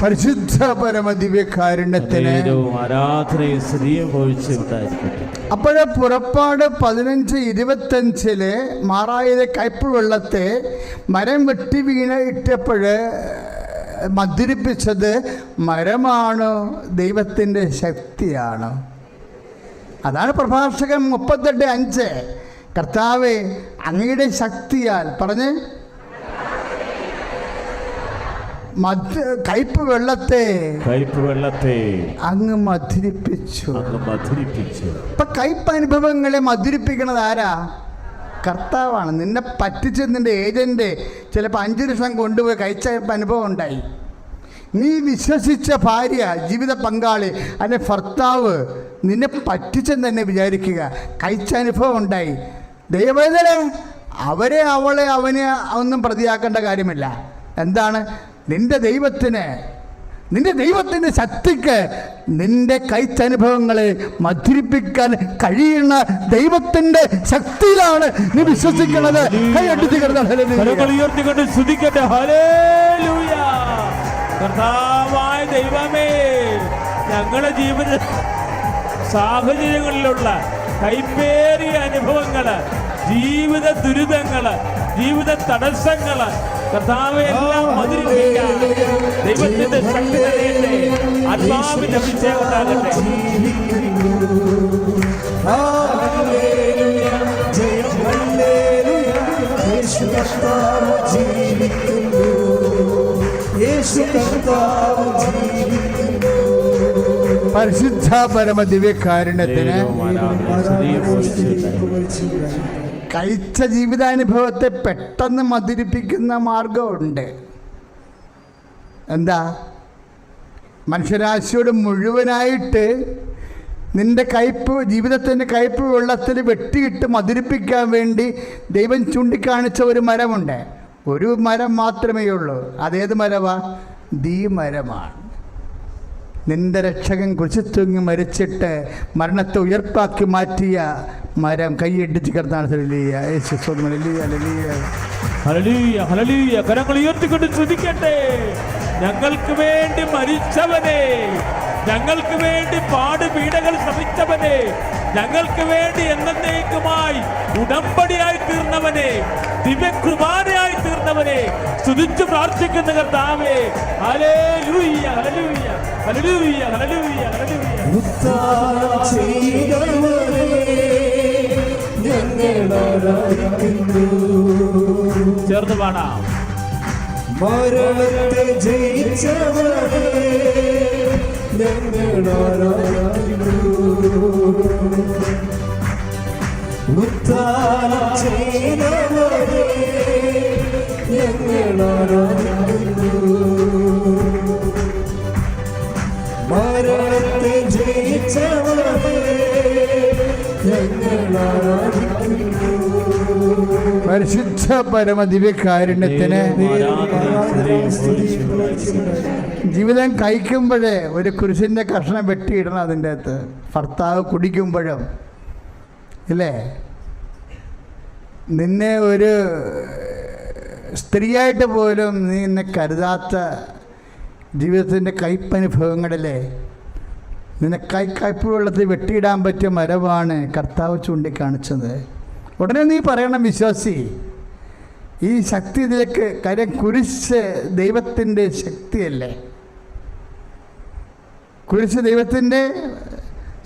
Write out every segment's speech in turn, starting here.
പരിശുദ്ധ പരമദിവ്യകാരുണ്യത്തിന് അപ്പോഴേ പുറപ്പാട് 15:25 മാറായിലെ കയ്പ് വെള്ളത്തെ മരം വെട്ടി ഇട്ടപ്പോഴ് മദ്യപിച്ചത് മരമാണോ ദൈവത്തിൻ്റെ ശക്തിയാണോ? അതാണ് പ്രഭാഷകൻ 38:5. കർത്താവേ, അങ്ങയുടെ ശക്തിയാൽ പറഞ്ഞ് കയ്പ് വെള്ളത്തെ അങ്ങ് മധുരിപ്പിച്ചു. ഇപ്പൊ കയ്പ് അനുഭവങ്ങളെ മധുരിപ്പിക്കണത് ആരാ? കർത്താവാണ്. നിന്നെ പറ്റിച്ച് നിന്റെ ഏജന്റ് ചിലപ്പോൾ 5 ലക്ഷം കൊണ്ടുപോയി കഴിച്ച അനുഭവം ഉണ്ടായി. നീ വിശ്വസിച്ച ഭാര്യ, ജീവിത പങ്കാളി അല്ലെ ഭർത്താവ് നിന്നെ പറ്റിച്ചെന്ന് തന്നെ വിചാരിക്കുക, കഴിച്ച അനുഭവം ഉണ്ടായി. ദൈവവേദന അവരെ അവനെ ഒന്നും പ്രതിയാക്കേണ്ട കാര്യമില്ല. എന്താണ്? നിന്റെ ദൈവത്തിൻ്റെ ശക്തിക്ക് നിന്റെ കൈച്ചനുഭവങ്ങളെ മധുരിപ്പിക്കാൻ കഴിയുന്ന ദൈവത്തിൻ്റെ ശക്തിയിലാണ് നീ വിശ്വസിക്കുന്നത്. കർത്താവായ ദൈവമേ, ഞങ്ങളുടെ ജീവിത സാഹചര്യങ്ങളിലുള്ള കൈപ്പേറിയ അനുഭവങ്ങള്, ജീവിത ദുരിതങ്ങള്, ജീവിത തടസ്സങ്ങള് കർത്താവെ എല്ലാം മധുരിപ്പിക്കാൻ ദൈവത്തിന്റെ ശക്തി തരയട്ടെ. ആത്മാവിന്റെ അഭിഷേകം ഉണ്ടാകട്ടെ. പരിശുദ്ധ പരമദിവ്യകാരുണ്യത്തിന് കഴിച്ച ജീവിതാനുഭവത്തെ പെട്ടെന്ന് മധുരിപ്പിക്കുന്ന മാർഗമുണ്ട്. എന്താ? മനുഷ്യരാശിയോട് മുഴുവനായിട്ട് നിന്റെ ജീവിതത്തിൻ്റെ കയ്പ് വെള്ളത്തിൽ വെട്ടിയിട്ട് മധുരിപ്പിക്കാൻ വേണ്ടി ദൈവം ചൂണ്ടിക്കാണിച്ച ഒരു മരമുണ്ട്. ഒരു മരം മാത്രമേ ഉള്ളൂ. അതേത് മരമാ? മരമാണ്. നിന്റെ രക്ഷകൻ കുരിശിൽ മരിച്ചിട്ട് മരണത്തെ ഉയർപ്പാക്കി മാറ്റിയ മരം. കൈയടിച്ച് കിടന്നാണ്. കരങ്ങൾ ഉയർത്തിക്കൊണ്ട് ശ്രദ്ധിക്കട്ടെ. ഞങ്ങൾക്ക് വേണ്ടി മരിച്ചവനെ, ഞങ്ങൾക്ക് വേണ്ടി പാടുപീഡകൾ ശ്രമിച്ചവനെ, ഞങ്ങൾക്ക് വേണ്ടി എന്നേക്കുമായി ഉടമ്പടിയായി തീർന്നവനെ, ദിവ്യകുർബാനയായി തീർന്നവനെ സ്തുതിച്ചു പ്രാർത്ഥിക്കുന്ന കർത്താവേ, hallelujah, hallelujah, hallelujah, hallelujah, hallelujah. ചേർന്ന് പാടാം. മരണത്തെ ജയിച്ചവനെ ഉദ്ധാനം ചെയ്തവനെ മരണത്തെ ജയിച്ചവനെ പരിശുദ്ധ പരമദിവ്യകാരുണ്യത്തിന് ജീവിതം കഴിക്കുമ്പോഴേ ഒരു കുരിശിൻ്റെ കഷ്ണം വെട്ടിയിടണം അതിൻ്റെ അകത്ത്. ഭർത്താവ് കുടിക്കുമ്പോഴും ഇല്ലേ, നിന്നെ ഒരു സ്ത്രീയായിട്ട് പോലും നീ എന്നെ കരുതാത്ത ജീവിതത്തിൻ്റെ കയ്പനുഭവങ്ങളിലെ നിന്നെ കയ്പ് വെള്ളത്തിൽ വെട്ടിയിടാൻ പറ്റിയ മരമാണ് കർത്താവ് ചൂണ്ടിക്കാണിച്ചത്. ഉടനെ നീ പറയണം, വിശ്വാസി, ഈ ശക്തി ഇതിലേക്ക്. കാര്യം കുരിശ് ദൈവത്തിൻ്റെ ശക്തിയല്ലേ. കുരിശ് ദൈവത്തിൻ്റെ,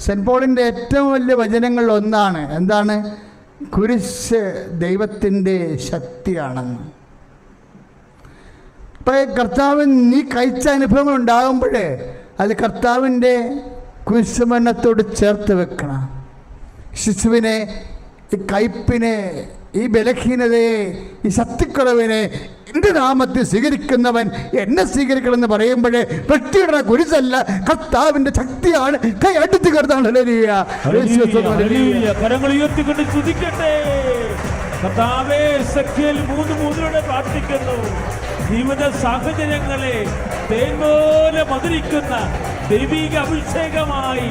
സെൻറ്റ് പോളിൻ്റെ ഏറ്റവും വലിയ വചനങ്ങളിൽ ഒന്നാണ്. എന്താണ്? കുരിശ് ദൈവത്തിൻ്റെ ശക്തിയാണെന്ന്. ഇപ്പം കർത്താവ് നീ കഴിച്ച അനുഭവങ്ങൾ ഉണ്ടാകുമ്പോഴേ അത് കർത്താവിൻ്റെ കുരിശുമരണത്തോട് ചേർത്ത് വെക്കണം. ശിശുവിനെ, ഈ കയ്പിനെ, ഈ ബലഹീനതയെ, ഈ ശക്തിക്കുറവിനെ എൻ്റെ നാമത്തിൽ സ്വീകരിക്കുന്നവൻ എന്നെ സ്വീകരിക്കണമെന്ന് പറയുമ്പോഴേ വെട്ടിയിടുന്ന കുരിശല്ല, കർത്താവിൻ്റെ ശക്തിയാണ്. കൈ അടുത്ത് കർത്താവ്. കരങ്ങൾ ഉയർത്തിക്കൊണ്ട് സ്തുതിക്കട്ടെ. കർത്താവേ, സഖ്യയിൽ 3:3 പ്രാർത്ഥിക്കുന്നു. ജീവിത സാഹചര്യങ്ങളെ തേൻപോലെ മധുരിക്കുന്ന ദൈവിക അഭിഷേകമായി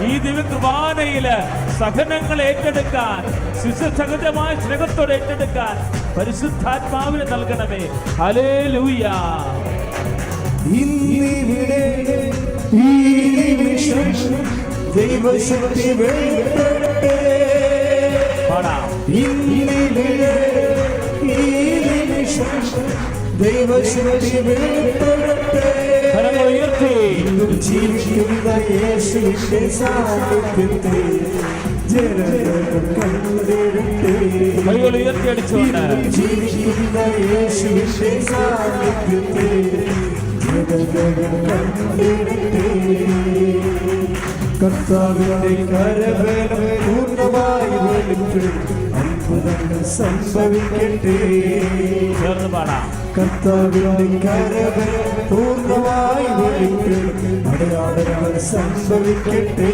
ഈ ദിവ്യകുർബാനയില് സഹനങ്ങൾ ഏറ്റെടുക്കാൻ, ശിശുസഹജമായ സ്നേഹത്തോടെ ഏറ്റെടുക്കാൻ പരിശുദ്ധാത്മാവിനെ നൽകണമേ. ഹല്ലേലൂയ. ഇന്നിവിടെ ഈ നിമിഷം ദൈവശക്തി വെളിപ്പെടട്ടെ. ഇന്നിവിടെ ഈ നിമിഷം ദൈവശക്തി വെളിപ്പെടട്ടെ. ഇന്നും ജീവിക്കുന്ന യേശുവിന്റെ സാന്നിധ്യത്തെ ജനങ്ങൾ കണ്ടിടട്ടെ. ഇന്നും ജീവിക്കുന്ന യേശുവിന്റെ സാന്നിധ്യത്തെ ജനങ്ങൾ കണ്ടിടട്ടെ. കർത്താവിന്റെ കരവേലം പൂർണ്ണമായി വെളിപ്പെടും അത്ഭുതങ്ങൾ സംഭവിക്കട്ടെ. കർത്താവിന്റെ കരവേലം പൂർണ്ണമായി വെളിപ്പെടും അടയാളങ്ങൾ സംഭവിക്കട്ടെ.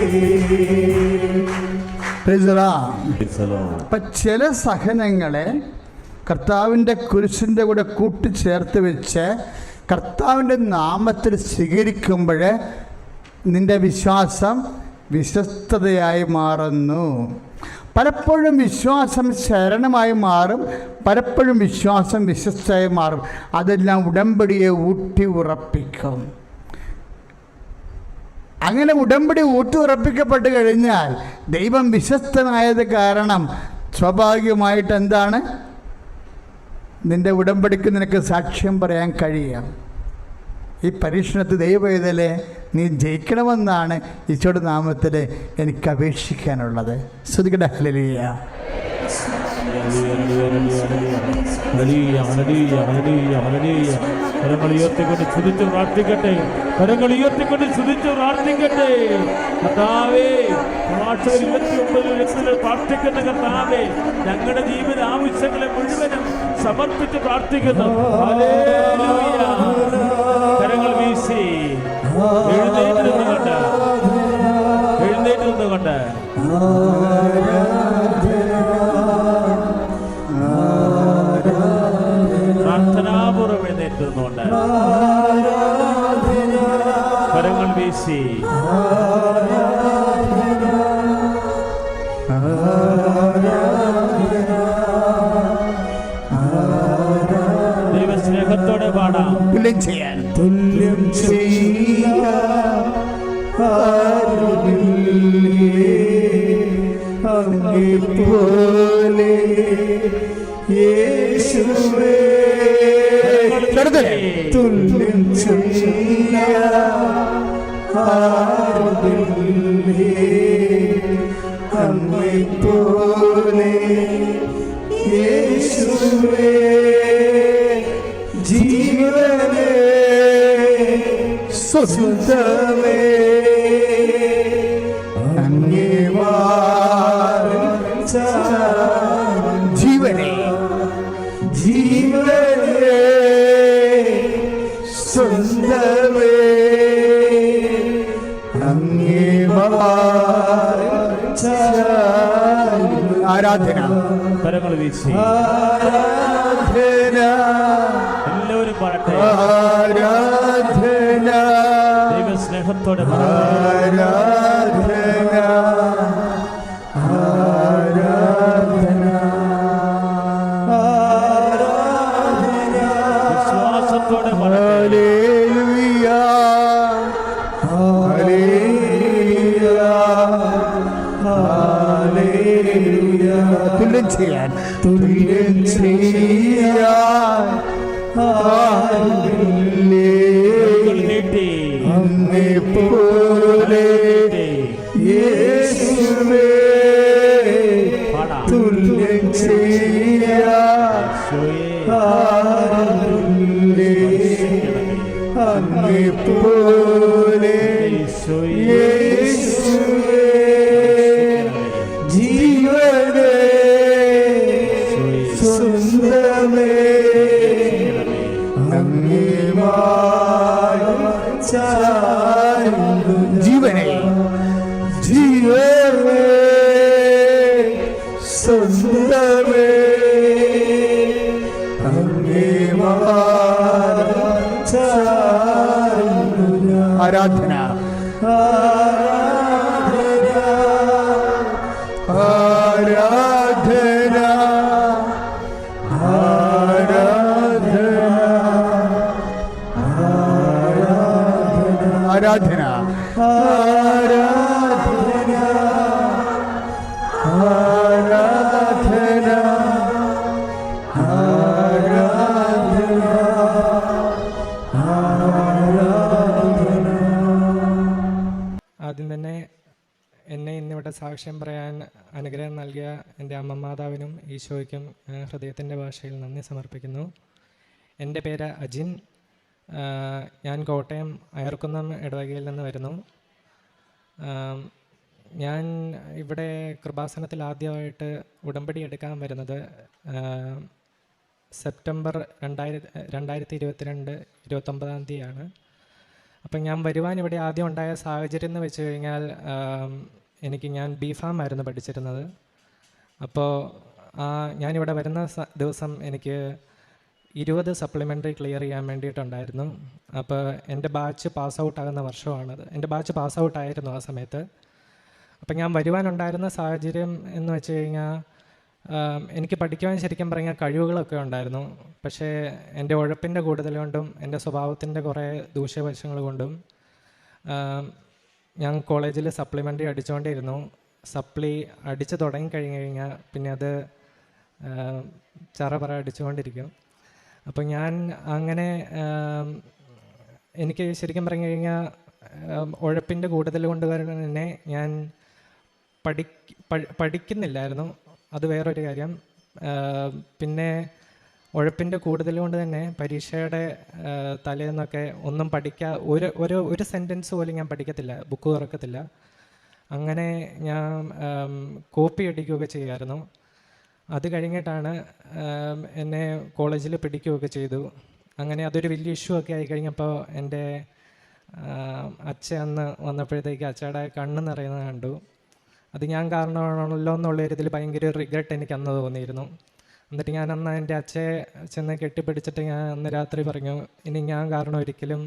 അപ്പൊ ചില സഹനങ്ങളെ കർത്താവിൻ്റെ കുരിശിൻ്റെ കൂടെ കൂട്ടിച്ചേർത്ത് വെച്ച് കർത്താവിൻ്റെ നാമത്തിൽ സ്വീകരിക്കുമ്പോൾ നിന്റെ വിശ്വാസം വിശ്വസ്തതയായി മാറുന്നു. പലപ്പോഴും വിശ്വാസം ശരണമായി മാറും, പലപ്പോഴും വിശ്വാസം വിശ്വസ്തയായി മാറും. അതെല്ലാം ഉടമ്പടിയെ ഊട്ടി ഉറപ്പിക്കും. അങ്ങനെ ഉടമ്പടി ഊട്ടി ഉറപ്പിക്കപ്പെട്ട് കഴിഞ്ഞാൽ ദൈവം വിശ്വസ്തനായത് കാരണം സ്വാഭാവികമായിട്ട് എന്താണ്, നിന്റെ ഉടമ്പടിക്ക് നിനക്ക് സാക്ഷ്യം പറയാൻ കഴിയും. ഈ പരീക്ഷണത്തിൽ ദൈവവേദലെ നീ ജയിക്കണമെന്നാണ് ഈശോയുടെ നാമത്തിൽ എനിക്ക് അപേക്ഷിക്കാനുള്ളത്. ശ്രുതികട ഹല്ലേലൂയ. കരങ്ങൾ ഉയർത്തിക്കൊണ്ട് സ്തുതിച്ച് പ്രാർത്ഥിക്കട്ടെ. കരങ്ങൾ ഉയർത്തിക്കൊണ്ട് സ്തുതിച്ച് പ്രാർത്ഥിക്കട്ടെ. കർത്താവേ, 29 പ്രാർത്ഥിക്കുന്ന കർത്താവേ, ഞങ്ങളുടെ ജീവിത ആവശ്യങ്ങളെ മുഴുവനും സമർപ്പിച്ച് പ്രാർത്ഥിക്കുന്നു. ഹല്ലേലൂയ. കരങ്ങൾ വീശി എഴുന്നേറ്റ് നിന്നുകൊണ്ട് പ്രാർത്ഥനാപൂർവ്വം എഴുന്നേറ്റ് നിന്നുകൊണ്ട് കരങ്ങൾ വീശി ദൈവസ്നേഹത്തോടെ പാടാം. തുല്യം ചെയ്യാൻ തുല്യം പോലെ യേശുവേ തുല്യം അങ്ങേ പോലെ യേശുവേ ജീവനേ സ്വന്തമേ അങ്ങേ ജീവനേ ജീവനേ സ്വന്തമേ അങ്ങേ ആരാധന. കരങ്ങൾ വീശി ആരാധന എല്ലാവരും പാടട്ടെ. ആരാധന ദൈവസ്നേഹത്തോടെ ആരാധന ആരാധന ആരാധന വിശ്വാസത്തോടെ ഹല്ലേലൂയ ഹല്ലേലൂയ ഹല്ലേലൂയ. തുല്യം ചെയ്യാൻ തുല്യം ചെയ്യാൻ നീട്ടി അങ്ങേ പോലെ യേശുവേ തുല്യം ചെയ്യാൻ അങ്ങേ പോലെ യേശുവേ ജീവനേ സ്വന്തമേ അങ്ങേ ജീവനെ ജീവനേ സ്വന്തമേ അങ്ങേ ആരാധന ആരാധന ആരാധന ആരാധന ആരാധന. ആരാധന ആരാധന ആദ്യം തന്നെ എന്നെ ഇന്നിവിടെ സാക്ഷ്യം പറയാൻ അനുഗ്രഹം നൽകിയ എൻ്റെ അമ്മ മാതാവിനും ഈശോയ്ക്കും ഹൃദയത്തിൻ്റെ ഭാഷയിൽ നന്ദി സമർപ്പിക്കുന്നു. എൻ്റെ പേര് അജിൻ. ഞാൻ കോട്ടയം അയർക്കുന്നം ഇടവകയിൽ നിന്ന് വരുന്നു. ഞാൻ ഇവിടെ കൃപാസനത്തിൽ ആദ്യമായിട്ട് ഉടമ്പടി എടുക്കാൻ വരുന്നത് സെപ്റ്റംബർ 2022 29-ാം തീയതിയാണ്. അപ്പം ഞാൻ വരുവാൻ ഇവിടെ ആദ്യം ഉണ്ടായ സാഹചര്യം എന്ന് വെച്ച് കഴിഞ്ഞാൽ ഞാൻ B.Pharm ആയിരുന്നു പഠിച്ചിരുന്നത്. അപ്പോൾ ഞാനിവിടെ വരുന്ന ദിവസം എനിക്ക് 20 സപ്ലിമെൻ്ററി ക്ലിയർ ചെയ്യാൻ വേണ്ടിയിട്ടുണ്ടായിരുന്നു. അപ്പോൾ എൻ്റെ ബാച്ച് പാസ് ഔട്ടാകുന്ന വർഷമാണത്. എൻ്റെ ബാച്ച് പാസ് ഔട്ടായിരുന്നു ആ സമയത്ത്. അപ്പം ഞാൻ വരുവാനുണ്ടായിരുന്ന സാഹചര്യം എന്ന് വെച്ച് കഴിഞ്ഞാൽ എനിക്ക് പഠിക്കുവാൻ ശരിക്കും പറഞ്ഞാൽ കഴിവുകളൊക്കെ ഉണ്ടായിരുന്നു. പക്ഷേ എൻ്റെ ഉഴപ്പിൻ്റെ കൂടുതൽ കൊണ്ടും എൻ്റെ സ്വഭാവത്തിൻ്റെ കുറേ ദൂഷ്യവശങ്ങൾ കൊണ്ടും ഞാൻ കോളേജിൽ സപ്ലിമെൻ്ററി അടിച്ചുകൊണ്ടിരുന്നു. സപ്ലി അടിച്ച് തുടങ്ങിക്കഴിഞ്ഞ് കഴിഞ്ഞാൽ പിന്നെ അത് ചറപറ അടിച്ചുകൊണ്ടിരിക്കും. അപ്പോൾ ഞാൻ അങ്ങനെ എനിക്ക് ശരിക്കും പറഞ്ഞു കഴിഞ്ഞാൽ ഉഴപ്പിൻ്റെ കൂടുതൽ കൊണ്ട് തന്നെ ഞാൻ പഠിക്കുന്നില്ലായിരുന്നു. അത് വേറൊരു കാര്യം. പിന്നെ ഉഴപ്പിൻ്റെ കൂടുതൽ കൊണ്ട് തന്നെ പരീക്ഷയുടെ തലേന്നൊക്കെ ഒന്നും ഒരു സെൻറ്റൻസ് പോലും ഞാൻ പഠിക്കത്തില്ല, ബുക്ക് തുറക്കത്തില്ല. അങ്ങനെ ഞാൻ കോപ്പി അടിക്കുകയൊക്കെ ചെയ്യുമായിരുന്നു. അത് കഴിഞ്ഞിട്ടാണ് എന്നെ കോളേജിൽ പിടിക്കുകയൊക്കെ ചെയ്തു. അങ്ങനെ അതൊരു വലിയ ഇഷ്യൂ ഒക്കെ ആയി കഴിഞ്ഞപ്പോൾ എൻ്റെ അച്ഛൻ അന്ന് വന്നപ്പോഴത്തേക്ക് അച്ഛയുടെ കണ്ണ് നിറയുന്നത് കണ്ടു. അത് ഞാൻ കാരണമാണല്ലോ എന്നുള്ള ഒരു ഇതിൽ ഭയങ്കര റിഗ്രറ്റ് എനിക്ക് അന്ന് തോന്നിയിരുന്നു. എന്നിട്ട് ഞാൻ അന്ന് എൻ്റെ അച്ഛയെ ചെന്ന് കെട്ടിപ്പിടിച്ചിട്ട് ഞാൻ അന്ന് രാത്രി പറഞ്ഞു, ഇനി ഞാൻ കാരണം ഒരിക്കലും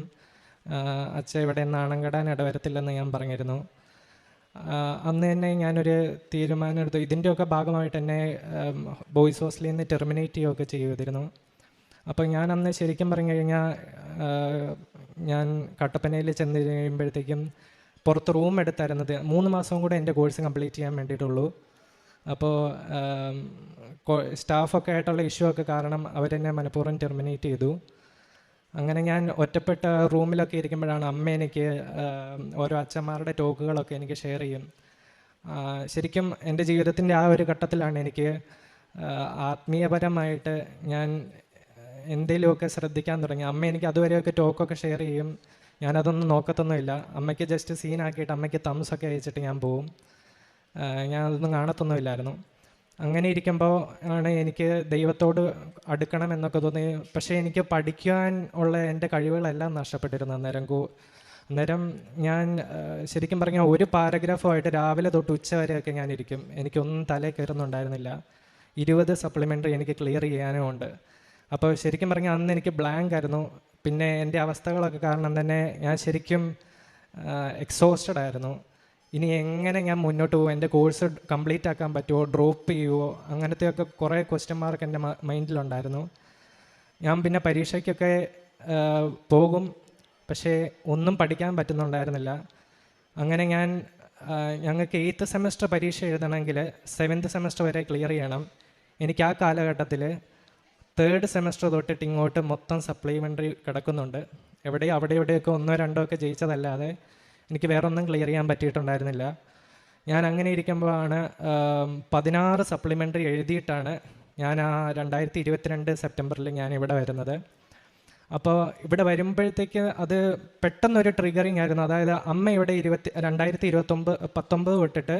അച്ഛൻ ഇവിടെ നാണം കെടാൻ ഇടവരത്തില്ലെന്ന് ഞാൻ പറഞ്ഞിരുന്നു. അന്ന് തന്നെ ഞാനൊരു തീരുമാനം എടുത്തു. ഇതിൻ്റെയൊക്കെ ഭാഗമായിട്ട് എന്നെ ബോയ്സ് ഹോസ്റ്റലിൽ നിന്ന് ടെർമിനേറ്റ് ചെയ്യുകയൊക്കെ ചെയ്തിരുന്നു. അപ്പോൾ ഞാൻ അന്ന് ശരിക്കും പറഞ്ഞു കഴിഞ്ഞാൽ ഞാൻ കട്ടപ്പനയിൽ ചെന്ന് കഴിയുമ്പോഴത്തേക്കും പുറത്ത് റൂം എടുത്തായിരുന്നത് 3 മാസം കൂടെ എൻ്റെ കോഴ്സ് കംപ്ലീറ്റ് ചെയ്യാൻ വേണ്ടിയിട്ടുള്ളൂ. അപ്പോൾ സ്റ്റാഫൊക്കെ ആയിട്ടുള്ള ഇഷ്യൂ ഒക്കെ കാരണം അവരെന്നെ മനഃപൂർവ്വം ടെർമിനേറ്റ് ചെയ്തു. അങ്ങനെ ഞാൻ ഒറ്റപ്പെട്ട റൂമിലൊക്കെ ഇരിക്കുമ്പോഴാണ് അമ്മ എനിക്ക് ഓരോ അച്ഛന്മാരുടെ ടോക്കുകളൊക്കെ എനിക്ക് ഷെയർ ചെയ്യും. ശരിക്കും എൻ്റെ ജീവിതത്തിൻ്റെ ആ ഒരു ഘട്ടത്തിലാണ് എനിക്ക് ആത്മീയപരമായിട്ട് ഞാൻ എന്തെങ്കിലുമൊക്കെ ശ്രദ്ധിക്കാൻ തുടങ്ങി. അമ്മ എനിക്ക് അതുവരെയൊക്കെ ടോക്കൊക്കെ ഷെയർ ചെയ്യും, ഞാനതൊന്നും നോക്കത്തൊന്നുമില്ല. അമ്മയ്ക്ക് ജസ്റ്റ് സീനാക്കിയിട്ട് അമ്മയ്ക്ക് തംസൊക്കെ അയച്ചിട്ട് ഞാൻ പോവും. ഞാനതൊന്നും കാണത്തൊന്നുമില്ലായിരുന്നു. അങ്ങനെ ഇരിക്കുമ്പോൾ ആണ് എനിക്ക് ദൈവത്തോട് അടുക്കണം എന്നൊക്കെ തോന്നി. പക്ഷേ എനിക്ക് പഠിക്കാൻ ഉള്ള എൻ്റെ കഴിവുകളെല്ലാം നഷ്ടപ്പെട്ടിരുന്നു അന്നേരം ഞാൻ ശരിക്കും പറഞ്ഞാൽ ഒരു പാരഗ്രാഫുമായിട്ട് രാവിലെ തൊട്ട് ഉച്ച വരെയൊക്കെ ഞാൻ ഇരിക്കും. എനിക്കൊന്നും തലയിൽ കയറുന്നുണ്ടായിരുന്നില്ല. 20 സപ്ലിമെൻ്ററി എനിക്ക് ക്ലിയർ ചെയ്യാനും ഉണ്ട്. അപ്പോൾ ശരിക്കും പറഞ്ഞാൽ അന്ന് എനിക്ക് ബ്ലാങ്ക് ആയിരുന്നു. പിന്നെ എൻ്റെ അവസ്ഥകളൊക്കെ കാരണം തന്നെ ഞാൻ ശരിക്കും എക്സോസ്റ്റഡ് ആയിരുന്നു. ഇനി എങ്ങനെ ഞാൻ മുന്നോട്ട് പോകും, എൻ്റെ കോഴ്സ് കംപ്ലീറ്റ് ആക്കാൻ പറ്റുമോ, ഡ്രോപ്പ് ചെയ്യുമോ, അങ്ങനത്തെയൊക്കെ കുറേ ക്വസ്റ്റ്യൻ മാർക്ക് എൻ്റെ മൈൻഡിലുണ്ടായിരുന്നു. ഞാൻ പിന്നെ പരീക്ഷയ്ക്കൊക്കെ പോകും, പക്ഷേ ഒന്നും പഠിക്കാൻ പറ്റുന്നുണ്ടായിരുന്നില്ല. അങ്ങനെ ഞങ്ങൾക്ക് 8th സെമസ്റ്റർ പരീക്ഷ എഴുതണമെങ്കിൽ 7th സെമസ്റ്റർ വരെ ക്ലിയർ ചെയ്യണം. എനിക്ക് ആ കാലഘട്ടത്തിൽ 3rd സെമസ്റ്റർ തൊട്ടിട്ട് ഇങ്ങോട്ട് മൊത്തം സപ്ലിമെൻ്ററി കിടക്കുന്നുണ്ട്. അവിടെ ഇവിടെയൊക്കെ 1-2 ഒക്കെ ജയിച്ചതല്ലാതെ എനിക്ക് വേറെ ഒന്നും ക്ലിയർ ചെയ്യാൻ പറ്റിയിട്ടുണ്ടായിരുന്നില്ല. ഞാൻ അങ്ങനെ ഇരിക്കുമ്പോഴാണ് 16 സപ്ലിമെൻ്ററി എഴുതിയിട്ടാണ് ഞാൻ ആ 2022 സെപ്റ്റംബറിൽ ഞാൻ ഇവിടെ വരുന്നത്. അപ്പോൾ ഇവിടെ വരുമ്പോഴത്തേക്ക് അത് പെട്ടെന്നൊരു ട്രിഗറിങ് ആയിരുന്നു. അതായത് അമ്മ ഇവിടെ 2019 തൊട്ടിട്ട്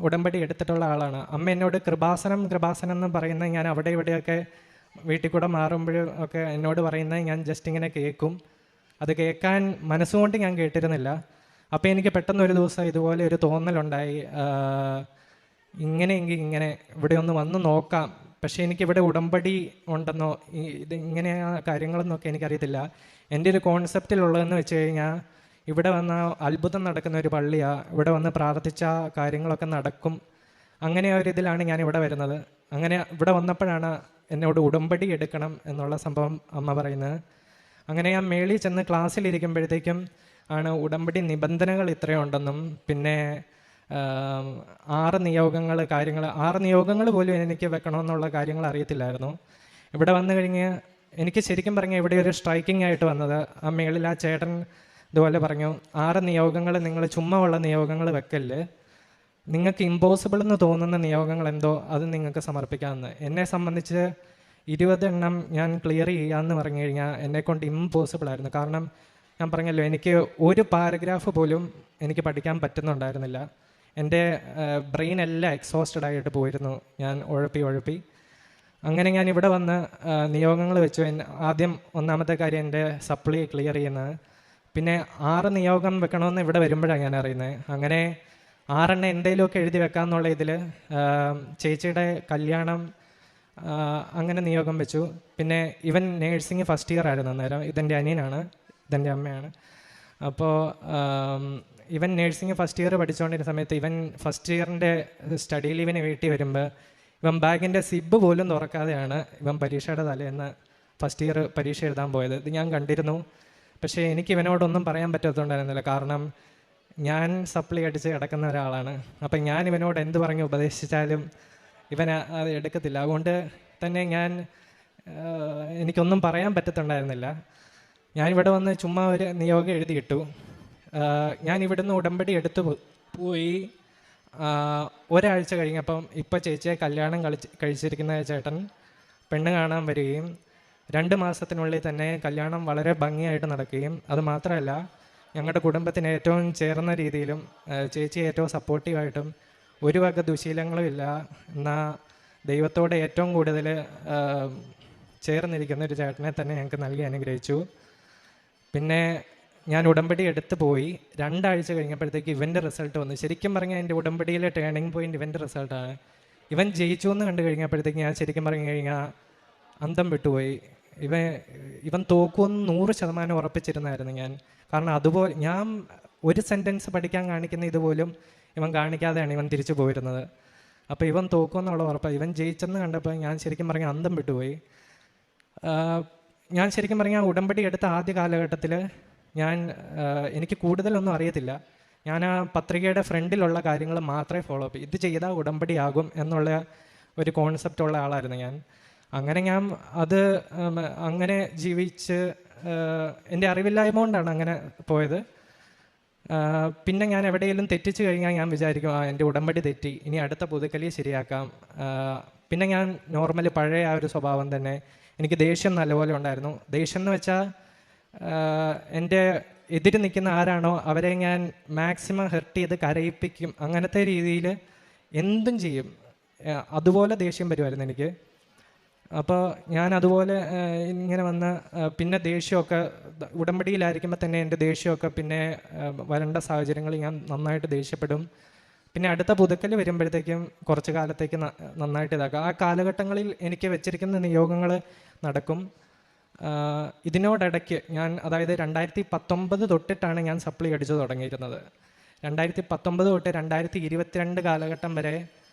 ഉടമ്പടി എടുത്തിട്ടുള്ള ആളാണ്. അമ്മ എന്നോട് കൃപാസനം എന്ന് പറയുന്നത് ഞാൻ അവിടെ ഇവിടെയൊക്കെ വീട്ടിൽ കൂടെ മാറുമ്പോഴും ഒക്കെ എന്നോട് പറയുന്നത് ഞാൻ ജസ്റ്റ് ഇങ്ങനെ കേൾക്കും. അത് കേൾക്കാൻ മനസ്സുകൊണ്ട് ഞാൻ കേട്ടിരുന്നില്ല. അപ്പോൾ എനിക്ക് പെട്ടെന്നൊരു ദിവസം ഇതുപോലെ ഒരു തോന്നലുണ്ടായി, ഇങ്ങനെയെങ്കിൽ ഇങ്ങനെ ഇവിടെ ഒന്ന് വന്ന് നോക്കാം. പക്ഷേ എനിക്കിവിടെ ഉടമ്പടി ഉണ്ടെന്നോ ഇത് ഇങ്ങനെ കാര്യങ്ങളെന്നൊക്കെ എനിക്കറിയത്തില്ല. എൻ്റെ ഒരു കോൺസെപ്റ്റിലുള്ളതെന്ന് വെച്ച് കഴിഞ്ഞാൽ ഇവിടെ വന്ന അത്ഭുതം നടക്കുന്ന ഒരു പള്ളിയാണ്, ഇവിടെ വന്ന് പ്രാർത്ഥിച്ച കാര്യങ്ങളൊക്കെ നടക്കും, അങ്ങനെ ഒരിതിലാണ് ഞാൻ ഇവിടെ വരുന്നത്. അങ്ങനെ ഇവിടെ വന്നപ്പോഴാണ് എന്നോട് ഉടമ്പടി എടുക്കണം എന്നുള്ള സംഭവം അമ്മ പറയുന്നത്. അങ്ങനെ ഞാൻ മേളിൽ ചെന്ന് ക്ലാസ്സിലിരിക്കുമ്പോഴത്തേക്കും ആണ് ഉടമ്പടി നിബന്ധനകൾ ഇത്രയുണ്ടെന്നും പിന്നെ 6 നിയോഗങ്ങൾ കാര്യങ്ങൾ 6 നിയോഗങ്ങൾ പോലും എനിക്ക് വെക്കണമെന്നുള്ള കാര്യങ്ങൾ അറിയത്തില്ലായിരുന്നു. ഇവിടെ വന്നു കഴിഞ്ഞ് എനിക്ക് ശരിക്കും പറഞ്ഞാൽ ഇവിടെ ഒരു സ്ട്രൈക്കിംഗ് ആയിട്ട് വന്നത് ആ മേളിൽ ആ ചേട്ടൻ ഇതുപോലെ പറഞ്ഞു, 6 നിയോഗങ്ങൾ നിങ്ങൾ ചുമ്മാ ഉള്ള നിയോഗങ്ങൾ വെക്കല്ല്, നിങ്ങൾക്ക് ഇമ്പോസിബിൾ എന്ന് തോന്നുന്ന നിയോഗങ്ങൾ എന്തോ അത് നിങ്ങൾക്ക് സമർപ്പിക്കാമെന്ന്. എന്നെ സംബന്ധിച്ച് 20 എണ്ണം ഞാൻ ക്ലിയർ ചെയ്യാമെന്ന് പറഞ്ഞു കഴിഞ്ഞാൽ എന്നെക്കൊണ്ട് ഇമ്പോസിബിൾ ആയിരുന്നു. കാരണം ഞാൻ പറഞ്ഞല്ലോ, എനിക്ക് ഒരു പാരഗ്രാഫ് പോലും എനിക്ക് പഠിക്കാൻ പറ്റുന്നുണ്ടായിരുന്നില്ല. എൻ്റെ ബ്രെയിൻ എല്ലാം എക്സോസ്റ്റഡ് ആയിട്ട് പോയിരുന്നു. ഞാൻ ഉഴപ്പി അങ്ങനെ ഞാൻ ഇവിടെ വന്ന് നിയോഗങ്ങൾ വെച്ചു. ആദ്യം ഒന്നാമത്തെ കാര്യം എൻ്റെ സപ്ലി ക്ലിയർ ചെയ്യുന്നത്. പിന്നെ 6 നിയോഗം വെക്കണമെന്ന് ഇവിടെ വരുമ്പോഴാണ് ഞാൻ അറിയുന്നത്. അങ്ങനെ 6 എണ്ണം എന്തെങ്കിലുമൊക്കെ എഴുതി വെക്കാമെന്നുള്ള ഇതിൽ ചേച്ചിയുടെ കല്യാണം അങ്ങനെ നിയോഗം വെച്ചു. പിന്നെ ഇവൻ നേഴ്സിംഗ് ഫസ്റ്റ് ഇയർ ആയിരുന്നു അന്നേരം. ഇതെൻ്റെ അനിയനാണ്, ഇതെൻ്റെ അമ്മയാണ്. അപ്പോൾ ഇവൻ നേഴ്സിംഗ് ഫസ്റ്റ് ഇയർ പഠിച്ചുകൊണ്ടിരുന്ന സമയത്ത് ഇവൻ ഫസ്റ്റ് ഇയറിൻ്റെ സ്റ്റഡി ലീവിന് വീട്ടിൽ വരുമ്പോൾ ഇവൻ ബാഗിൻ്റെ സിബ് പോലും തുറക്കാതെയാണ് ഇവൻ പരീക്ഷയുടെ തലേന്ന് ഫസ്റ്റ് ഇയർ പരീക്ഷ എഴുതാൻ പോയത്. ഇത് ഞാൻ കണ്ടിരുന്നു. പക്ഷേ എനിക്ക് ഇവനോടൊന്നും പറയാൻ പറ്റത്തുണ്ടായിരുന്നില്ല. കാരണം ഞാൻ സപ്ലി അടിച്ച് കിടക്കുന്ന ഒരാളാണ്. അപ്പം ഞാൻ ഇവനോട് എന്ത് പറഞ്ഞ് ഉപദേശിച്ചാലും ഇവൻ അത് എടുക്കത്തില്ല. അതുകൊണ്ട് തന്നെ എനിക്കൊന്നും പറയാൻ പറ്റത്തുണ്ടായിരുന്നില്ല. ഞാനിവിടെ വന്ന് ചുമ്മാ ഒരു നിയോഗം എഴുതിയിട്ടു. ഞാൻ ഇവിടുന്ന് ഉടമ്പടി എടുത്തു പോയി. ഒരാഴ്ച കഴിഞ്ഞപ്പം ഇപ്പോൾ ചേച്ചിയെ കല്യാണം കഴിച്ചിരിക്കുന്ന ചേട്ടൻ പെണ്ണ് കാണാൻ വരികയും 2 മാസത്തിനുള്ളിൽ തന്നെ കല്യാണം വളരെ ഭംഗിയായിട്ട് നടക്കുകയും അതുമാത്രമല്ല ഞങ്ങളുടെ കുടുംബത്തിന് ഏറ്റവും ചേർന്ന രീതിയിലും ചേച്ചി ഏറ്റവും സപ്പോർട്ടീവായിട്ടും ഒരു വക ദുശീലങ്ങളും ഇല്ല, എന്നാൽ ദൈവത്തോടെ ഏറ്റവും കൂടുതൽ ചേർന്നിരിക്കുന്ന ഒരു ചേട്ടനെ തന്നെ ഞങ്ങൾക്ക് നൽകി അനുഗ്രഹിച്ചു. പിന്നെ ഞാൻ ഉടമ്പടി എടുത്ത് പോയി 2 ആഴ്ച കഴിഞ്ഞപ്പോഴത്തേക്ക് ഇവൻ്റെ റിസൾട്ട് വന്നു. ശരിക്കും പറഞ്ഞാൽ എൻ്റെ ഉടമ്പടിയിലെ ടേണിംഗ് പോയിൻ്റ് ഇവൻ്റെ റിസൾട്ടാണ്. ഇവൻ ജയിച്ചു എന്ന് കണ്ടു കഴിഞ്ഞപ്പോഴത്തേക്ക് ഞാൻ ശരിക്കും പറഞ്ഞു കഴിഞ്ഞാൽ അന്തം വിട്ടുപോയി. ഇവൻ തോക്കുമെന്ന് 100% ഉറപ്പിച്ചിരുന്നായിരുന്നു ഞാൻ. കാരണം അതുപോലെ ഞാൻ ഒരു സെൻറ്റൻസ് പഠിക്കാൻ കാണിക്കുന്ന ഇതുപോലും ഇവൻ കാണിക്കാതെയാണ് ഇവൻ തിരിച്ചു പോയിരുന്നത്. അപ്പോൾ ഇവൻ തോക്കുമെന്നുള്ള ഉറപ്പാണ്. ഇവൻ ജയിച്ചെന്ന് കണ്ടപ്പോൾ ഞാൻ ശരിക്കും പറഞ്ഞാൽ അന്തം വിട്ടുപോയി. ഞാൻ ശരിക്കും പറഞ്ഞാൽ ഉടമ്പടി എടുത്ത ആദ്യ കാലഘട്ടത്തിൽ എനിക്ക് കൂടുതലൊന്നും അറിയത്തില്ല. ഞാൻ ആ പത്രികയുടെ ഫ്രണ്ടിലുള്ള കാര്യങ്ങൾ മാത്രമേ ഫോളോ അപ്പ്. ഇത് ചെയ്താൽ ഉടമ്പടി ആകും എന്നുള്ള ഒരു കോൺസെപ്റ്റുള്ള ആളായിരുന്നു ഞാൻ. അങ്ങനെ ഞാൻ അങ്ങനെ ജീവിച്ച് എൻ്റെ അറിവില്ലായ്മ കൊണ്ടാണ് അങ്ങനെ പോയത്. പിന്നെ ഞാൻ എവിടെയെങ്കിലും തെറ്റിച്ച് കഴിഞ്ഞാൽ ഞാൻ വിചാരിക്കും എൻ്റെ ഉടമ്പടി തെറ്റി, ഇനി അടുത്ത പുതുക്കലി ശരിയാക്കാം. പിന്നെ ഞാൻ നോർമലി പഴയ ആ ഒരു സ്വഭാവം തന്നെ. എനിക്ക് ദേഷ്യം നല്ലപോലെ ഉണ്ടായിരുന്നു. ദേഷ്യം എന്ന് വെച്ചാൽ എൻ്റെ എതിര് നിൽക്കുന്ന ആരാണോ അവരെ ഞാൻ മാക്സിമം ഹെർട്ട് ചെയ്ത് കരയിപ്പിക്കും. അങ്ങനത്തെ രീതിയിൽ എന്തും ചെയ്യും. അതുപോലെ ദേഷ്യം വരുമായിരുന്നു എനിക്ക്. അപ്പോൾ ഞാൻ അതുപോലെ ഇങ്ങനെ വന്ന് പിന്നെ ദേഷ്യമൊക്കെ ഉടമ്പടിയിലായിരിക്കുമ്പോൾ തന്നെ എൻ്റെ ദേഷ്യമൊക്കെ പിന്നെ വരേണ്ട സാഹചര്യങ്ങളിൽ ഞാൻ നന്നായിട്ട് ദേഷ്യപ്പെടും. പിന്നെ അടുത്ത പുതുക്കൽ വരുമ്പോഴത്തേക്കും കുറച്ച് കാലത്തേക്ക് നന്നായിട്ട് ഇതാക്കുക. ആ കാലഘട്ടങ്ങളിൽ എനിക്ക് വെച്ചിരിക്കുന്ന നിയോഗങ്ങൾ നടക്കും. ഇതിനോടിടയ്ക്ക് അതായത് 2019 തൊട്ടിട്ടാണ് ഞാൻ സപ്ലി അടിച്ചു തുടങ്ങിയിരുന്നത്. 2019 തൊട്ട് 2022 കാലഘട്ടം വരെ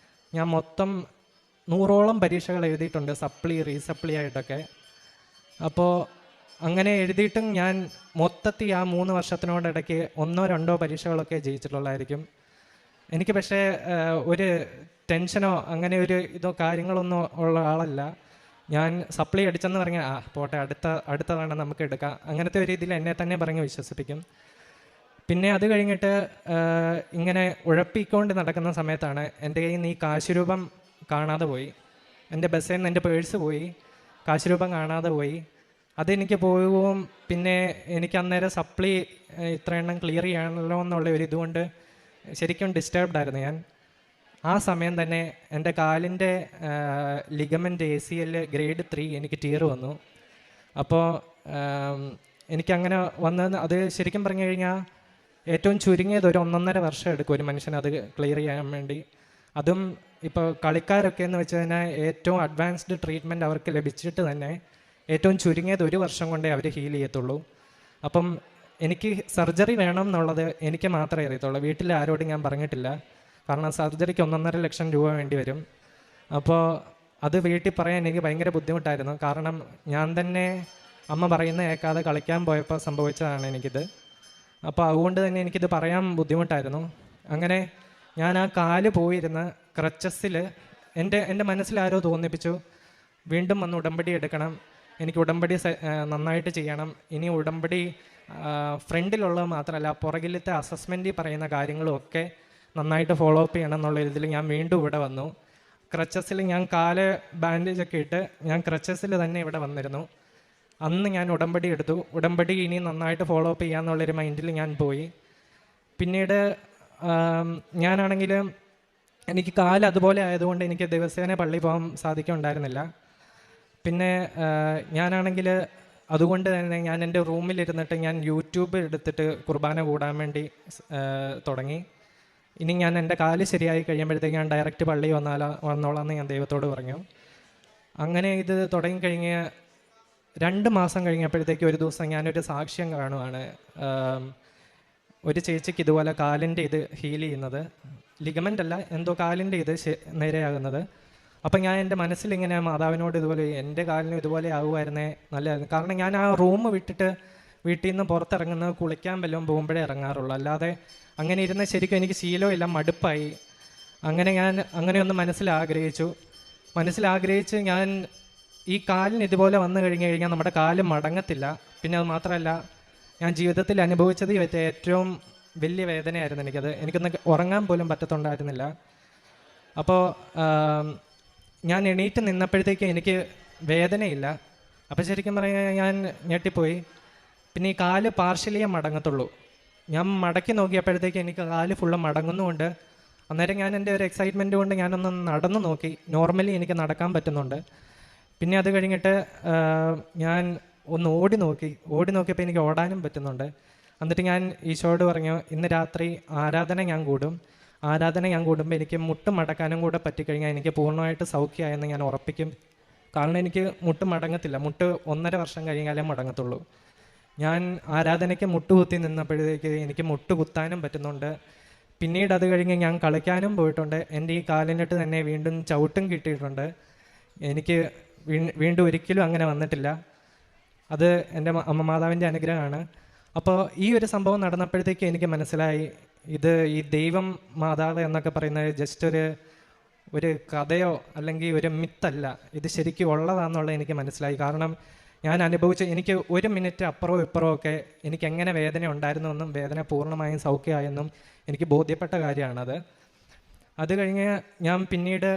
ഞാൻ മൊത്തം 100ഓളം പരീക്ഷകൾ എഴുതിയിട്ടുണ്ട്, സപ്ലി റീസപ്ലി ആയിട്ടൊക്കെ. അപ്പോൾ അങ്ങനെ എഴുതിയിട്ടും ഞാൻ മൊത്തത്തിൽ ആ 3 വർഷത്തിനോടിടയ്ക്ക് 1-2 പരീക്ഷകളൊക്കെ ജയിച്ചിട്ടുള്ളതായിരിക്കും. എനിക്ക് പക്ഷേ ഒരു ടെൻഷനോ അങ്ങനെ ഒരു ഇതോ കാര്യങ്ങളൊന്നും ഉള്ള ആളല്ല. ഞാൻ സപ്ലി അടിച്ചെന്ന് പറഞ്ഞാൽ പോട്ടെ അടുത്തതാണ് നമുക്ക് എടുക്കാം, അങ്ങനത്തെ ഒരു രീതിയിൽ എന്നെ തന്നെ പറഞ്ഞ് വിശ്വസിപ്പിക്കും. പിന്നെ അത് കഴിഞ്ഞിട്ട് ഇങ്ങനെ ഉഴപ്പിക്കൊണ്ട് നടക്കുന്ന സമയത്താണ് എൻ്റെ കയ്യിൽ നിന്ന് ഈ കാശ് രൂപം കാണാതെ പോയി. എൻ്റെ ബസ്സിൽ നിന്ന് എൻ്റെ പേഴ്സ് പോയി, കാശ് രൂപം കാണാതെ പോയി. അതെനിക്ക് പോകും. പിന്നെ എനിക്ക് അന്നേരം സപ്ലി ഇത്ര എണ്ണം ക്ലിയർ ചെയ്യണമല്ലോ എന്നുള്ള ഒരു ഇതുകൊണ്ട് ശരിക്കും ഡിസ്റ്റർബ്ഡ് ആയിരുന്നു ഞാൻ. ആ സമയം തന്നെ എൻ്റെ കാലിൻ്റെ ലിഗമെൻ്റ് ACL ഗ്രേഡ് 3 എനിക്ക് ടീർ വന്നു. അപ്പോൾ എനിക്കങ്ങനെ വന്നത് അത് ശരിക്കും പറഞ്ഞു കഴിഞ്ഞാൽ ഏറ്റവും ചുരുങ്ങിയത് ഒരു 1.5 വർഷം എടുക്കും ഒരു മനുഷ്യൻ അത് ക്ലിയർ ചെയ്യാൻ വേണ്ടി. അതും ഇപ്പോൾ കളിക്കാരൊക്കെ എന്ന് വെച്ച് കഴിഞ്ഞാൽ ഏറ്റവും അഡ്വാൻസ്ഡ് ട്രീറ്റ്മെൻറ്റ് അവർക്ക് ലഭിച്ചിട്ട് തന്നെ ഏറ്റവും ചുരുങ്ങിയത് 1 വർഷം കൊണ്ടേ അവർ ഹീൽ ചെയ്യത്തുള്ളൂ. അപ്പം എനിക്ക് സർജറി വേണം എന്നുള്ളത് എനിക്ക് മാത്രമേ അറിയത്തുള്ളൂ. വീട്ടിൽ ആരോടും ഞാൻ പറഞ്ഞിട്ടില്ല. കാരണം സർജറിക്ക് 1.5 ലക്ഷം രൂപ വേണ്ടി വരും. അപ്പോൾ അത് വീട്ടിൽ പറയാൻ എനിക്ക് ഭയങ്കര ബുദ്ധിമുട്ടായിരുന്നു. കാരണം ഞാൻ തന്നെ അമ്മ പറയുന്ന കേൾക്കാതെ കളിക്കാൻ പോയപ്പോൾ സംഭവിച്ചതാണ് എനിക്കിത്. അപ്പോൾ അതുകൊണ്ട് തന്നെ എനിക്കിത് പറയാൻ ബുദ്ധിമുട്ടായിരുന്നു. അങ്ങനെ ഞാൻ ആ കാല് പോയിരുന്ന ക്രച്ചസിൽ എൻ്റെ മനസ്സിലാരോ തോന്നിപ്പിച്ചു, വീണ്ടും വന്ന് ഉടമ്പടി എടുക്കണം, എനിക്ക് ഉടമ്പടി നന്നായിട്ട് ചെയ്യണം, ഇനി ഉടമ്പടി ഫ്രണ്ടിലുള്ളത് മാത്രമല്ല പുറകിലത്തെ അസസ്മെൻറ്റിൽ പറയുന്ന കാര്യങ്ങളും ഒക്കെ നന്നായിട്ട് ഫോളോ അപ്പ് ചെയ്യണം എന്നുള്ള ഇതിൽ ഞാൻ വീണ്ടും ഇവിടെ വന്നു. ക്രച്ചസിൽ ഞാൻ കാല് ബാൻഡേജൊക്കെ ഇട്ട് ഞാൻ ക്രച്ചസിൽ തന്നെ ഇവിടെ വന്നിരുന്നു. അന്ന് ഞാൻ ഉടമ്പടി എടുത്തു. ഉടമ്പടി ഇനി നന്നായിട്ട് ഫോളോ അപ്പ് ചെയ്യാമെന്നുള്ളൊരു മൈൻഡിൽ ഞാൻ പോയി. പിന്നീട് ഞാനാണെങ്കിൽ എനിക്ക് കാല് അതുപോലെ ആയതുകൊണ്ട് എനിക്ക് ദിവസേന പള്ളി പോകാൻ സാധിക്കുന്നുണ്ടായിരുന്നില്ല. പിന്നെ ഞാനാണെങ്കിൽ അതുകൊണ്ട് തന്നെ ഞാൻ എൻ്റെ റൂമിലിരുന്നിട്ട് ഞാൻ യൂട്യൂബ് എടുത്തിട്ട് കുർബാന കൂടാൻ വേണ്ടി തുടങ്ങി. ഇനി ഞാൻ എൻ്റെ കാല് ശരിയായി കഴിയുമ്പോഴത്തേക്ക് ഞാൻ ഡയറക്റ്റ് പള്ളി വന്നോളാം എന്ന് ഞാൻ ദൈവത്തോട് പറഞ്ഞു. അങ്ങനെ ഇത് തുടങ്ങിക്കഴിഞ്ഞ് 2 മാസം കഴിഞ്ഞപ്പോഴത്തേക്ക് ഒരു ദിവസം ഞാനൊരു സാക്ഷ്യം കാണുവാണ്. ഒരു ചേച്ചിക്ക് ഇതുപോലെ കാലിൻ്റെ ഇത് ഹീൽ ചെയ്യുന്നത്, ലിഗമെൻ്റ് അല്ല, എന്തോ കാലിൻ്റെ ഇത് നേരെയാകുന്നത്. അപ്പം ഞാൻ എൻ്റെ മനസ്സിലിങ്ങനെ മാതാവിനോട് ഇതുപോലെ എൻ്റെ കാലിനും ഇതുപോലെ ആകുമായിരുന്നേ നല്ലതായിരുന്നു. കാരണം ഞാൻ ആ റൂം വിട്ടിട്ട് വീട്ടിൽ നിന്ന് പുറത്തിറങ്ങുന്നത് കുളിക്കാൻ വല്ലതും പോകുമ്പോഴേ ഇറങ്ങാറുള്ളൂ. അല്ലാതെ അങ്ങനെ ഇരുന്ന് ശരിക്കും എനിക്ക് ശീലമില്ല, മടുപ്പായി. അങ്ങനെ ഞാൻ അങ്ങനെയൊന്ന് മനസ്സിലാഗ്രഹിച്ച് ഞാൻ ഈ കാലിന് ഇതുപോലെ വന്നു കഴിഞ്ഞാൽ നമ്മുടെ കാല് മടങ്ങത്തില്ല. പിന്നെ അത് മാത്രമല്ല, ഞാൻ ജീവിതത്തിൽ അനുഭവിച്ചത് ഏറ്റവും വലിയ വേദനയായിരുന്നു എനിക്കത്. എനിക്കൊന്ന് ഉറങ്ങാൻ പോലും പറ്റത്തുണ്ടായിരുന്നില്ല. അപ്പോൾ ഞാൻ എണീറ്റ് നിന്നപ്പോഴത്തേക്ക് എനിക്ക് വേദനയില്ല. അപ്പോൾ ശരിക്കും പറഞ്ഞാൽ ഞാൻ ഞെട്ടിപ്പോയി. പിന്നെ ഈ കാല് പാർഷ്യലിയേ മടങ്ങത്തുള്ളൂ. ഞാൻ മടക്കി നോക്കിയപ്പോഴത്തേക്ക് എനിക്ക് കാല് ഫുള്ള് മടങ്ങുന്നുമുണ്ട്. അന്നേരം ഞാൻ എൻ്റെ ഒരു എക്സൈറ്റ്മെൻറ്റ് കൊണ്ട് ഞാനൊന്ന് നടന്നു നോക്കി. നോർമലി എനിക്ക് നടക്കാൻ പറ്റുന്നുണ്ട്. പിന്നെ അത് കഴിഞ്ഞിട്ട് ഞാൻ ഒന്ന് ഓടി നോക്കിയപ്പോൾ എനിക്ക് ഓടാനും പറ്റുന്നുണ്ട്. എന്നിട്ട് ഞാൻ ഈശോയോട് പറഞ്ഞു, ഇന്ന് രാത്രി ആരാധന ഞാൻ കൂടുമ്പോൾ എനിക്ക് മുട്ട് മടക്കാനും കൂടെ പറ്റിക്കഴിഞ്ഞാൽ എനിക്ക് പൂർണ്ണമായിട്ട് സൗഖ്യമായെന്ന് ഞാൻ ഉറപ്പിക്കും. കാരണം എനിക്ക് മുട്ട് മടങ്ങത്തില്ല. മുട്ട് 1.5 വർഷം കഴിഞ്ഞാലേ മടങ്ങത്തുള്ളൂ. ഞാൻ ആരാധനയ്ക്ക് മുട്ടുകുത്തി നിന്നപ്പോഴത്തേക്ക് എനിക്ക് മുട്ട് കുത്താനും പറ്റുന്നുണ്ട്. പിന്നീട് അത് കഴിഞ്ഞ് ഞാൻ കളിക്കാനും പോയിട്ടുണ്ട്. എൻ്റെ ഈ കാലിനിട്ട് തന്നെ വീണ്ടും ചവിട്ടും കിട്ടിയിട്ടുണ്ട്. എനിക്ക് വീണ്ടും ഒരിക്കലും അങ്ങനെ വന്നിട്ടില്ല. അത് എൻ്റെ അമ്മ മാതാവിൻ്റെ അനുഗ്രഹമാണ്. അപ്പോൾ ഈ ഒരു സംഭവം നടന്നപ്പോഴത്തേക്ക് എനിക്ക് മനസ്സിലായി, ഇത് ഈ ദൈവം മാതാവ് എന്നൊക്കെ പറയുന്നത് ജസ്റ്റ് ഒരു കഥയോ അല്ലെങ്കിൽ ഒരു മിത്തല്ല, ഇത് ശരിക്കും ഉള്ളതാണെന്നുള്ളത് എനിക്ക് മനസ്സിലായി. കാരണം ഞാൻ എനിക്ക് 1 മിനിറ്റ് അപ്പുറവും ഇപ്പുറവും ഒക്കെ എനിക്ക് എങ്ങനെ വേദന ഉണ്ടായിരുന്നുവെന്നും വേദന പൂർണ്ണമായും സൗഖ്യമായെന്നും എനിക്ക് ബോധ്യപ്പെട്ട കാര്യമാണത്. അത് കഴിഞ്ഞ് ഞാൻ പിന്നീട്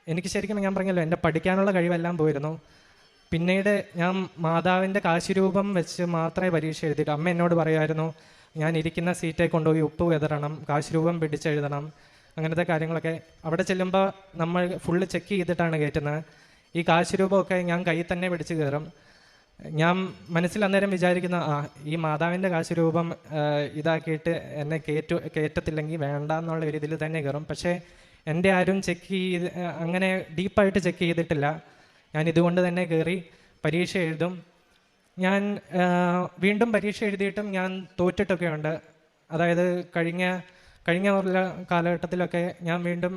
എനിക്ക് ശരിക്കും ഞാൻ പറഞ്ഞല്ലോ, എൻ്റെ പഠിക്കാനുള്ള കഴിവെല്ലാം പോയിരുന്നു. പിന്നീട് ഞാൻ മാതാവിൻ്റെ കാശിരൂപം വെച്ച് മാത്രമേ പരീക്ഷ എഴുതിയിട്ട്. അമ്മ എന്നോട് പറയുമായിരുന്നു, ഞാൻ ഇരിക്കുന്ന സീറ്റേ കൊണ്ടുപോയി ഉപ്പ് വിതറണം, കാശിരൂപം പിടിച്ചെഴുതണം, അങ്ങനത്തെ കാര്യങ്ങളൊക്കെ. അവിടെ ചെല്ലുമ്പോൾ നമ്മൾ ഫുള്ള് ചെക്ക് ചെയ്തിട്ടാണ് കയറ്റുന്നത്. ഈ കാശിരൂപമൊക്കെ ഞാൻ കയ്യിൽ തന്നെ പിടിച്ച് കയറും. ഞാൻ മനസ്സിൽ അന്നേരം വിചാരിക്കുന്ന, ഈ മാതാവിൻ്റെ കാശിരൂപം ഇതാക്കിയിട്ട് എന്നെ കയറ്റത്തില്ലെങ്കിൽ വേണ്ട എന്നുള്ള ഒരു ഇതിൽ തന്നെ കയറും. പക്ഷേ എൻ്റെ ആരും അങ്ങനെ ഡീപ്പായിട്ട് ചെക്ക് ചെയ്തിട്ടില്ല. ഞാൻ ഇതുകൊണ്ട് തന്നെ കയറി പരീക്ഷ എഴുതും. ഞാൻ വീണ്ടും പരീക്ഷ എഴുതിയിട്ടും ഞാൻ തോറ്റിട്ടൊക്കെ ഉണ്ട്. അതായത് കഴിഞ്ഞ കാലഘട്ടത്തിലൊക്കെ ഞാൻ വീണ്ടും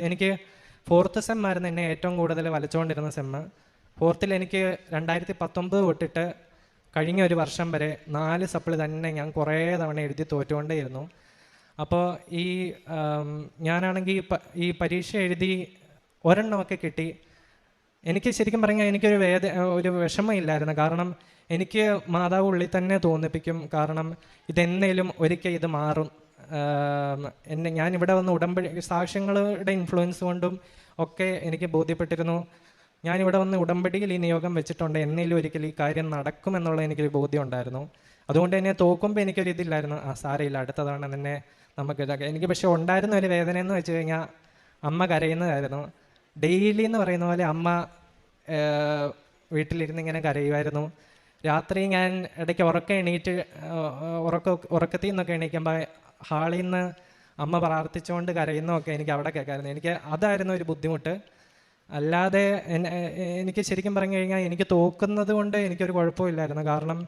എനിക്ക് 4th സെം ആയിരുന്നു എന്നെ ഏറ്റവും കൂടുതൽ വലച്ചുകൊണ്ടിരുന്ന സെമ്മ്. 4th എനിക്ക് 2019 തൊട്ടിട്ട് കഴിഞ്ഞ ഒരു വർഷം വരെ 4 സപ്ലി തന്നെ ഞാൻ കുറേ തവണ എഴുതി തോറ്റുകൊണ്ടേയിരുന്നു. അപ്പോൾ ഞാനാണെങ്കിൽ ഈ പരീക്ഷ എഴുതി ഒരെണ്ണമൊക്കെ കിട്ടി. എനിക്ക് ശരിക്കും പറഞ്ഞാൽ ഒരു വിഷമമില്ലായിരുന്നു. കാരണം എനിക്ക് മാതാവ് ഉള്ളിൽ തന്നെ തോന്നിപ്പിക്കും, കാരണം ഇതെന്നേലും ഒരിക്കൽ ഇത് മാറും. ഞാനിവിടെ വന്ന് ഉടമ്പടി സാക്ഷ്യങ്ങളുടെ ഇൻഫ്ലുവൻസ് കൊണ്ടും ഒക്കെ എനിക്ക് ബോധ്യപ്പെട്ടിരുന്നു. ഞാനിവിടെ വന്ന് ഉടമ്പടിയിൽ ഈ നിയോഗം വെച്ചിട്ടുണ്ട്, എന്നേലും ഒരിക്കൽ ഈ കാര്യം നടക്കുമെന്നുള്ള എനിക്കൊരു ബോധ്യം ഉണ്ടായിരുന്നു. അതുകൊണ്ട് തന്നെ തോക്കുമ്പോൾ എനിക്കൊരു ഇതില്ലായിരുന്നു, സാരമില്ല, അടുത്തതാണ് തന്നെ നമുക്ക് ഇതൊക്കെ. എനിക്ക് പക്ഷെ ഉണ്ടായിരുന്ന ഒരു വേദന എന്ന് വെച്ച് കഴിഞ്ഞാൽ അമ്മ കരയുന്നതായിരുന്നു. ഡെയിലി എന്ന് പറയുന്ന പോലെ അമ്മ വീട്ടിലിരുന്ന് ഇങ്ങനെ കരയുമായിരുന്നു. രാത്രി ഞാൻ ഇടയ്ക്ക് ഉറക്കത്തിൽ നിന്നൊക്കെ എണീക്കുമ്പോൾ ഹാളിൽ നിന്ന് അമ്മ പ്രാർത്ഥിച്ചുകൊണ്ട് കരയുന്നതൊക്കെ എനിക്ക് അവിടെ കേൾക്കാമായിരുന്നു. എനിക്ക് അതായിരുന്നു ഒരു ബുദ്ധിമുട്ട്. അല്ലാതെ എനിക്ക് ശരിക്കും പറഞ്ഞു കഴിഞ്ഞാൽ എനിക്ക് തോക്കുന്നത് കൊണ്ട് എനിക്കൊരു കുഴപ്പമില്ലായിരുന്നു. കാരണം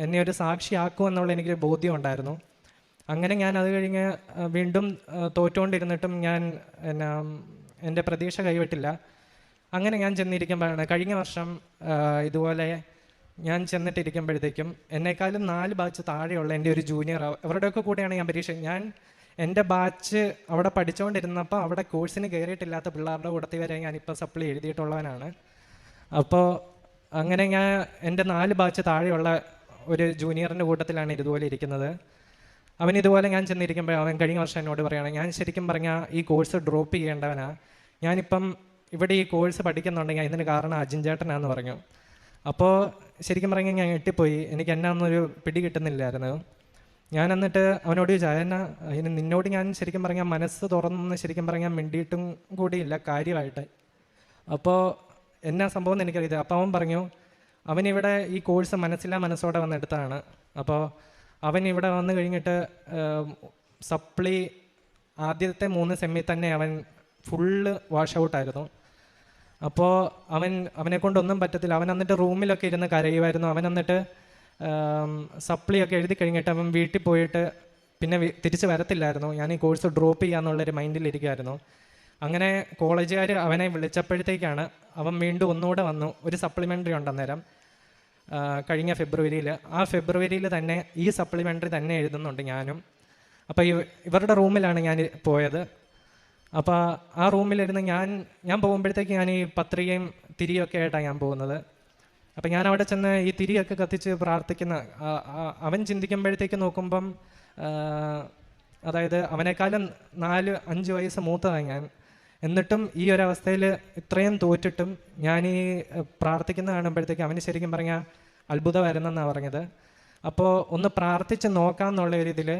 എന്നെ ഒരു സാക്ഷിയാക്കുമെന്നുള്ള എനിക്കൊരു ബോധ്യം ഉണ്ടായിരുന്നു. അങ്ങനെ ഞാൻ അത് കഴിഞ്ഞ് വീണ്ടും തോറ്റുകൊണ്ടിരുന്നിട്ടും ഞാൻ എൻ്റെ പ്രതീക്ഷ കൈവിട്ടില്ല. അങ്ങനെ ഞാൻ ചെന്നിരിക്കുമ്പോഴാണ് കഴിഞ്ഞ വർഷം ഇതുപോലെ ഞാൻ ചെന്നിട്ടിരിക്കുമ്പോഴത്തേക്കും എന്നെക്കാളും 4 ബാച്ച് താഴെയുള്ള എൻ്റെ ഒരു ജൂനിയർ, അവരുടെയൊക്കെ കൂടെയാണ് ഞാൻ പരീക്ഷ. എൻ്റെ ബാച്ച് അവിടെ പഠിച്ചുകൊണ്ടിരുന്നപ്പോൾ അവിടെ കോഴ്സിന് കയറിയിട്ടില്ലാത്ത പിള്ളേരുടെ കൂട്ടത്തിൽ വരെ ഞാനിപ്പോൾ സപ്ലി എഴുതിയിട്ടുള്ളവനാണ്. അപ്പോൾ അങ്ങനെ ഞാൻ എൻ്റെ 4 ബാച്ച് താഴെയുള്ള ഒരു ജൂനിയറിൻ്റെ കൂട്ടത്തിലാണ് ഇതുപോലെ ഇരിക്കുന്നത്. അവൻ ഇതുപോലെ ഞാൻ ചെന്നിരിക്കുമ്പോൾ അവൻ കഴിഞ്ഞ വർഷം എന്നോട് പറയുകയാണ്, ഞാൻ ശരിക്കും പറഞ്ഞാൽ ഈ കോഴ്സ് ഡ്രോപ്പ് ചെയ്യേണ്ടവനാണ്, ഞാനിപ്പം ഇവിടെ ഈ കോഴ്സ് പഠിക്കുന്നുണ്ടെങ്കിൽ ഇതിന് കാരണം അജിൻ ചേട്ടനാന്ന് പറഞ്ഞു. അപ്പോൾ ശരിക്കും പറഞ്ഞാൽ ഞാൻ ഞെട്ടിപ്പോയി. എനിക്ക് എന്നാന്നൊരു പിടി കിട്ടുന്നില്ലായിരുന്നു. ഞാൻ എന്നിട്ട് അവനോട് ചോദിച്ചാൽ എന്നാ അതിന് നിന്നോട് ഞാൻ ശരിക്കും പറഞ്ഞാൽ മനസ്സ് തുറന്ന് ശരിക്കും പറഞ്ഞാൽ മിണ്ടിയിട്ടും കൂടിയില്ല കാര്യമായിട്ട്. അപ്പോൾ എന്നാ സംഭവം എന്ന് എനിക്കറിയില്ല. അപ്പോൾ അവൻ പറഞ്ഞു അവനിവിടെ ഈ കോഴ്സ് മനസ്സോടെ വന്നെടുത്താണ്. അപ്പോൾ അവൻ ഇവിടെ വന്നു കഴിഞ്ഞിട്ട് സപ്ലി ആദ്യത്തെ 3 സെമ്മിൽ തന്നെ അവൻ ഫുള്ള് വാഷ് ഔട്ടായിരുന്നു. അപ്പോൾ അവനെ കൊണ്ടൊന്നും പറ്റത്തില്ല. അവൻ എന്നിട്ട് റൂമിലൊക്കെ ഇരുന്ന് കരയുമായിരുന്നു. അവൻ എന്നിട്ട് സപ്ലിയൊക്കെ എഴുതി കഴിഞ്ഞിട്ട് അവൻ വീട്ടിൽ പോയിട്ട് പിന്നെ തിരിച്ച് വരത്തില്ലായിരുന്നു. ഞാൻ ഈ കോഴ്സ് ഡ്രോപ്പ് ചെയ്യാന്നുള്ളൊരു മൈൻഡിലിരിക്കുമായിരുന്നു. അങ്ങനെ കോളേജുകാർ അവനെ വിളിച്ചപ്പോഴത്തേക്കാണ് അവൻ വീണ്ടും ഒന്നുകൂടെ വന്നു. ഒരു സപ്ലിമെൻ്ററി ഉണ്ട് അന്നേരം കഴിഞ്ഞ ഫെബ്രുവരിയിൽ. ആ ഫെബ്രുവരിയിൽ തന്നെ ഈ സപ്ലിമെൻ്ററി തന്നെ എഴുതുന്നുണ്ട് ഞാനും. അപ്പോൾ ഇവരുടെ റൂമിലാണ് ഞാൻ പോയത്. അപ്പോൾ ആ റൂമിലിരുന്ന് ഞാൻ പോകുമ്പോഴത്തേക്ക് ഞാൻ ഈ പത്രികയും തിരിയൊക്കെ ആയിട്ടാണ് ഞാൻ പോകുന്നത്. അപ്പം ഞാൻ അവിടെ ചെന്ന് ഈ തിരിയൊക്കെ കത്തിച്ച് പ്രാർത്ഥിക്കുന്ന അവൻ ചിന്തിക്കുമ്പോഴത്തേക്ക് നോക്കുമ്പം അതായത് അവനേക്കാളും 4-5 വയസ്സ് മൂത്തതാണ് ഞാൻ. എന്നിട്ടും ഈ ഒരവസ്ഥയിൽ ഇത്രയും തോറ്റിട്ടും ഞാൻ ഈ പ്രാർത്ഥിക്കുന്ന കാണുമ്പോഴത്തേക്ക് അവന് ശരിക്കും പറഞ്ഞാൽ അത്ഭുതമായിരുന്നെന്നാണ് പറഞ്ഞത്. അപ്പോൾ ഒന്ന് പ്രാർത്ഥിച്ച് നോക്കാമെന്നുള്ള ഒരു ഇതിൽ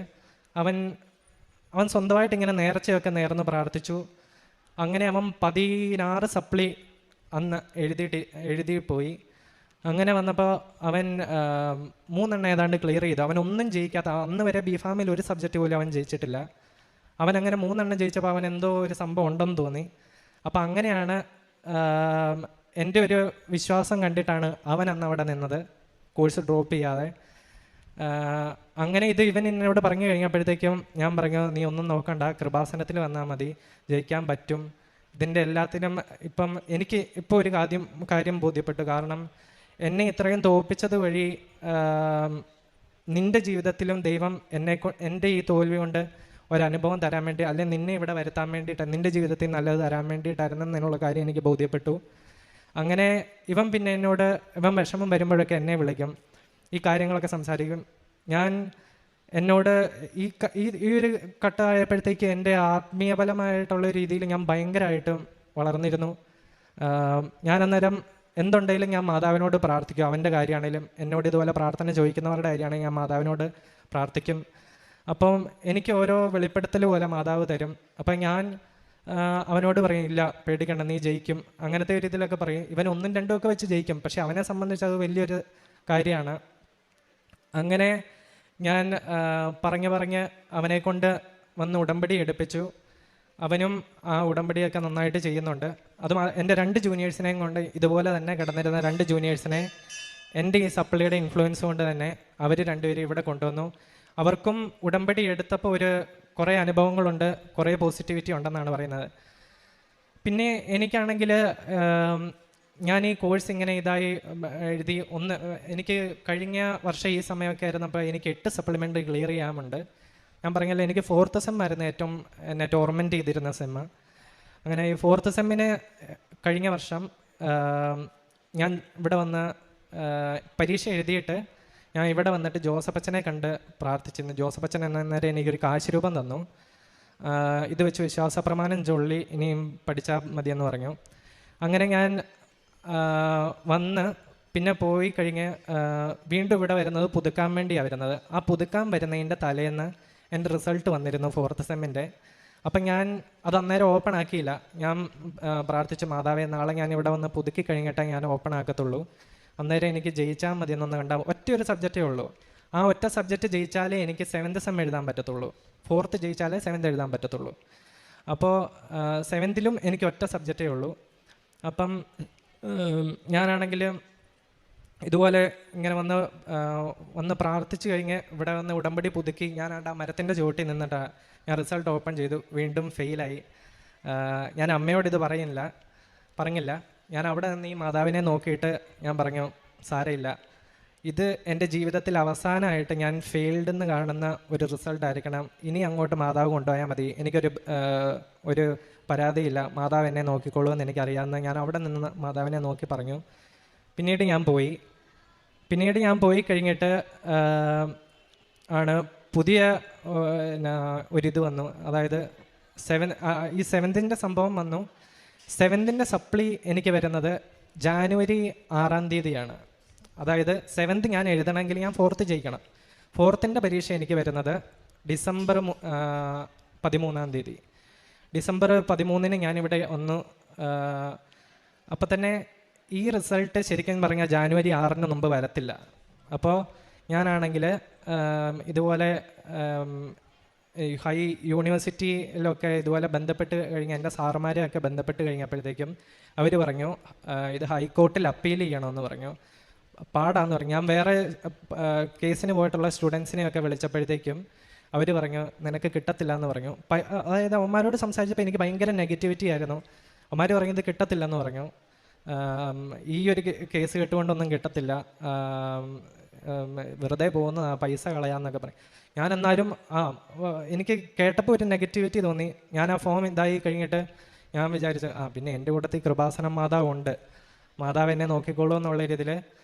അവൻ സ്വന്തമായിട്ട് ഇങ്ങനെ നേർച്ചയൊക്കെ നേർന്ന് പ്രാർത്ഥിച്ചു. അങ്ങനെ അവൻ 16 സപ്ലി അന്ന് എഴുതി പോയി. അങ്ങനെ വന്നപ്പോൾ അവൻ 3 ഏതാണ്ട് ക്ലിയർ ചെയ്തു. അവനൊന്നും ജയിക്കാത്ത, അന്ന് വരെ ബിഫാമിൽ ഒരു സബ്ജക്റ്റ് പോലും അവൻ ജയിച്ചിട്ടില്ല. അവൻ അങ്ങനെ 3 ജയിച്ചപ്പോൾ അവൻ എന്തോ ഒരു സംഭവം ഉണ്ടെന്ന് തോന്നി. അപ്പം അങ്ങനെയാണ് എൻ്റെ ഒരു വിശ്വാസം കണ്ടിട്ടാണ് അവൻ അന്ന് അവിടെ നിന്നത്, കോഴ്സ് ഡ്രോപ്പ് ചെയ്യാതെ. അങ്ങനെ ഇവൻ എന്നോട് പറഞ്ഞു കഴിഞ്ഞപ്പോഴത്തേക്കും ഞാൻ പറഞ്ഞു, നീ ഒന്നും നോക്കണ്ട, കൃപാസനത്തിൽ വന്നാൽ മതി, ജയിക്കാൻ പറ്റും. ഇതിൻ്റെ എല്ലാത്തിനും ഇപ്പം എനിക്ക് ഇപ്പോൾ ഒരു കാര്യം ബോധ്യപ്പെട്ടു. കാരണം എന്നെ ഇത്രയും തോൽപ്പിച്ചത് വഴി നിൻ്റെ ജീവിതത്തിലും ദൈവം എൻ്റെ ഈ തോൽവി കൊണ്ട് ഒരനുഭവം തരാൻ വേണ്ടി, അല്ലെങ്കിൽ നിന്നെ ഇവിടെ വരുത്താൻ വേണ്ടിയിട്ട്, നിൻ്റെ ജീവിതത്തിൽ നല്ലത് തരാൻ വേണ്ടിയിട്ടായിരുന്നു എന്നുള്ള കാര്യം എനിക്ക് ബോധ്യപ്പെട്ടു. അങ്ങനെ പിന്നെ ഇവൻ വിഷമം വരുമ്പോഴൊക്കെ എന്നെ വിളിക്കും, ഈ കാര്യങ്ങളൊക്കെ സംസാരിക്കും. എന്നോട് ഈ ഒരു ഘട്ടമായപ്പോഴത്തേക്ക് എൻ്റെ ആത്മീയപരമായിട്ടുള്ള രീതിയിൽ ഞാൻ ഭയങ്കരമായിട്ടും വളർന്നിരുന്നു. ഞാൻ അന്നേരം എന്തുണ്ടെങ്കിലും ഞാൻ മാതാവിനോട് പ്രാർത്ഥിക്കും. അവൻ്റെ കാര്യമാണെങ്കിലും എന്നോട് ഇതുപോലെ പ്രാർത്ഥന ചോദിക്കുന്നവരുടെ കാര്യമാണെങ്കിൽ ഞാൻ മാതാവിനോട് പ്രാർത്ഥിക്കും. അപ്പം എനിക്ക് ഓരോ വെളിപ്പെടുത്തൽ പോലെ മാതാവ് തരും. അപ്പം ഞാൻ അവനോട് പറയും, ഇല്ല പേടിക്കണ്ട, നീ ജയിക്കും, അങ്ങനത്തെ ഒരു ഇതിലൊക്കെ പറയും. ഇവൻ 1, 2 ഒക്കെ വെച്ച് ജയിക്കും, പക്ഷെ അവനെ സംബന്ധിച്ച് അത് വലിയൊരു കാര്യമാണ്. അങ്ങനെ ഞാൻ പറഞ്ഞ് അവനെ കൊണ്ട് വന്ന് ഉടമ്പടി എടുപ്പിച്ചു. അവനും ആ ഉടമ്പടിയൊക്കെ നന്നായിട്ട് ചെയ്യുന്നുണ്ട്. അതും എൻ്റെ 2 ജൂനിയേഴ്സിനെയും കൊണ്ട്, ഇതുപോലെ തന്നെ കിടന്നിരുന്ന 2 ജൂനിയേഴ്സിനെ എൻ്റെ ഈ സപ്ലിയുടെ ഇൻഫ്ലുവൻസ് കൊണ്ട് തന്നെ അവർ 2 പേരും ഇവിടെ കൊണ്ടുവന്നു. അവർക്കും ഉടമ്പടി എടുത്തപ്പോൾ കുറേ അനുഭവങ്ങളുണ്ട്, കുറേ പോസിറ്റിവിറ്റി ഉണ്ടെന്നാണ് പറയുന്നത്. പിന്നെ എനിക്കാണെങ്കിൽ ഞാൻ ഈ കോഴ്സ് ഇങ്ങനെ എഴുതി എനിക്ക് കഴിഞ്ഞ വർഷം ഈ സമയമൊക്കെ ആയിരുന്നപ്പോൾ എനിക്ക് 8 സപ്ലിമെൻ്ററി ക്ലിയർ ചെയ്യാമുണ്ട്. ഞാൻ പറഞ്ഞല്ലോ, എനിക്ക് 4th സെം ആയിരുന്നു ഏറ്റവും എന്നെ ടോർമെൻറ്റ് ചെയ്തിരുന്ന സെമ്മ്. അങ്ങനെ ഈ 4th സെമ്മിന് കഴിഞ്ഞ വർഷം ഞാൻ ഇവിടെ വന്ന് പരീക്ഷ എഴുതിയിട്ട് ഞാൻ ഇവിടെ വന്നിട്ട് ജോസഫച്ചനെ കണ്ട് പ്രാർത്ഥിച്ചിരുന്നു. ജോസഫച്ചൻ എന്നേരം എനിക്കൊരു കാശ് രൂപം തന്നു. ഇത് വെച്ച് വിശ്വാസപ്രമാണം ചൊല്ലി ഇനിയും പഠിച്ചാൽ മതിയെന്ന് പറഞ്ഞു. അങ്ങനെ ഞാൻ വന്ന് പിന്നെ പോയി കഴിഞ്ഞ് വീണ്ടും ഇവിടെ വരുന്നത് പുതുക്കാൻ വേണ്ടിയാണ് വരുന്നത്. ആ പുതുക്കാൻ വരുന്നതിൻ്റെ തലേന്ന് എൻ്റെ റിസൾട്ട് വന്നിരുന്നു 4th സെമ്മിൻ്റെ. അപ്പം ഞാൻ അത് അന്നേരം ഓപ്പൺ ആക്കിയില്ല. ഞാൻ പ്രാർത്ഥിച്ചു, മാതാവേ നാളെ ഞാൻ ഇവിടെ വന്ന് പുതുക്കി കഴിഞ്ഞിട്ടേ ഞാൻ ഓപ്പൺ ആക്കത്തുള്ളൂ, അന്നേരം എനിക്ക് ജയിച്ചാൽ മതി എന്നൊന്ന് കണ്ട. ഒരു സബ്ജക്റ്റേ ഉള്ളൂ. ആ ഒറ്റ സബ്ജക്റ്റ് ജയിച്ചാലേ എനിക്ക് 7th സെം എഴുതാൻ പറ്റത്തുള്ളൂ. 4th ജയിച്ചാലേ 7th എഴുതാൻ പറ്റത്തുള്ളൂ. അപ്പോൾ 7th എനിക്ക് ഒറ്റ സബ്ജക്റ്റേ ഉള്ളൂ. അപ്പം ഞാനാണെങ്കിൽ ഇതുപോലെ ഇങ്ങനെ വന്ന് പ്രാർത്ഥിച്ചു കഴിഞ്ഞ് ഇവിടെ വന്ന് ഉടമ്പടി പുതുക്കി ഞാൻ ആ മരത്തിൻ്റെ ചുവട്ടിൽ നിന്നിട്ടാണ് ഞാൻ റിസൾട്ട് ഓപ്പൺ ചെയ്തു. വീണ്ടും ഫെയിലായി. ഞാൻ അമ്മയോട് ഇത് പറഞ്ഞില്ല. ഞാൻ അവിടെ നിന്ന് ഈ മാതാവിനെ നോക്കിയിട്ട് ഞാൻ പറഞ്ഞു, സാരമില്ല, ഇത് എൻ്റെ ജീവിതത്തിൽ അവസാനമായിട്ട് ഞാൻ ഫെയിൽഡ് എന്ന് കാണുന്ന ഒരു റിസൾട്ട് ആയിരിക്കണം. ഇനി അങ്ങോട്ട് മാതാവ് കൊണ്ടുപോയാൽ മതി, ഒരു പരാതിയില്ല, മാതാവ് എന്നെ നോക്കിക്കോളൂ എന്ന് എനിക്കറിയാമെന്ന് ഞാൻ അവിടെ നിന്ന് മാതാവിനെ നോക്കി പറഞ്ഞു. പിന്നീട് ഞാൻ പോയി കഴിഞ്ഞിട്ട് ആണ് പുതിയ ഒരിത് വന്നു. അതായത് ഈ 7th സംഭവം വന്നു. 7th സപ്ലി എനിക്ക് വരുന്നത് ജാനുവരി 6-ാം തീയതിയാണ്. അതായത് 7th ഞാൻ എഴുതണമെങ്കിൽ ഞാൻ 4th ജയിക്കണം. 4th പരീക്ഷ എനിക്ക് വരുന്നത് ഡിസംബർ 13-ാം തീയതി. ഡിസംബർ 13-ന് ഞാനിവിടെ വന്നു. അപ്പോൾ തന്നെ ഈ റിസൾട്ട് ശരിക്കും പറഞ്ഞാൽ ജാനുവരി 6-ന് മുമ്പ് വരത്തില്ല. അപ്പോൾ ഞാനാണെങ്കിൽ ഇതുപോലെ ഹൈ യൂണിവേഴ്സിറ്റിയിലൊക്കെ ഇതുപോലെ ബന്ധപ്പെട്ട് കഴിഞ്ഞ എൻ്റെ സാറുമാരെയൊക്കെ ബന്ധപ്പെട്ട് കഴിഞ്ഞപ്പോഴത്തേക്കും അവർ പറഞ്ഞു ഇത് ഹൈക്കോർട്ടിൽ അപ്പീൽ ചെയ്യണമെന്ന് പറഞ്ഞു. പാടാന്ന് പറഞ്ഞു. ഞാൻ വേറെ കേസിന് പോയിട്ടുള്ള സ്റ്റുഡൻസിനെയൊക്കെ വിളിച്ചപ്പോഴത്തേക്കും അവർ പറഞ്ഞു നിനക്ക് കിട്ടത്തില്ല എന്ന് പറഞ്ഞു. അതായത് അവന്മാരോട് സംസാരിച്ചപ്പോൾ എനിക്ക് ഭയങ്കര നെഗറ്റിവിറ്റി ആയിരുന്നു. അവന്മാർ പറഞ്ഞത് കിട്ടത്തില്ലെന്ന് പറഞ്ഞു. ഈ ഒരു കേസ് കേട്ടുകൊണ്ടൊന്നും കിട്ടത്തില്ല, വെറുതെ പോകുന്ന പൈസ കളയാന്നൊക്കെ പറയും. ഞാൻ എന്നാലും എനിക്ക് കേട്ടപ്പോൾ ഒരു നെഗറ്റിവിറ്റി തോന്നി. ഞാൻ ആ ഫോം ഇതായി കഴിഞ്ഞിട്ട് ഞാൻ വിചാരിച്ചു പിന്നെ എൻ്റെ കൂട്ടത്തിൽ കൃപാസനം മാതാവ് ഉണ്ട്, മാതാവ് എന്നെ നോക്കിക്കോളൂ എന്നുള്ള രീതിയിൽ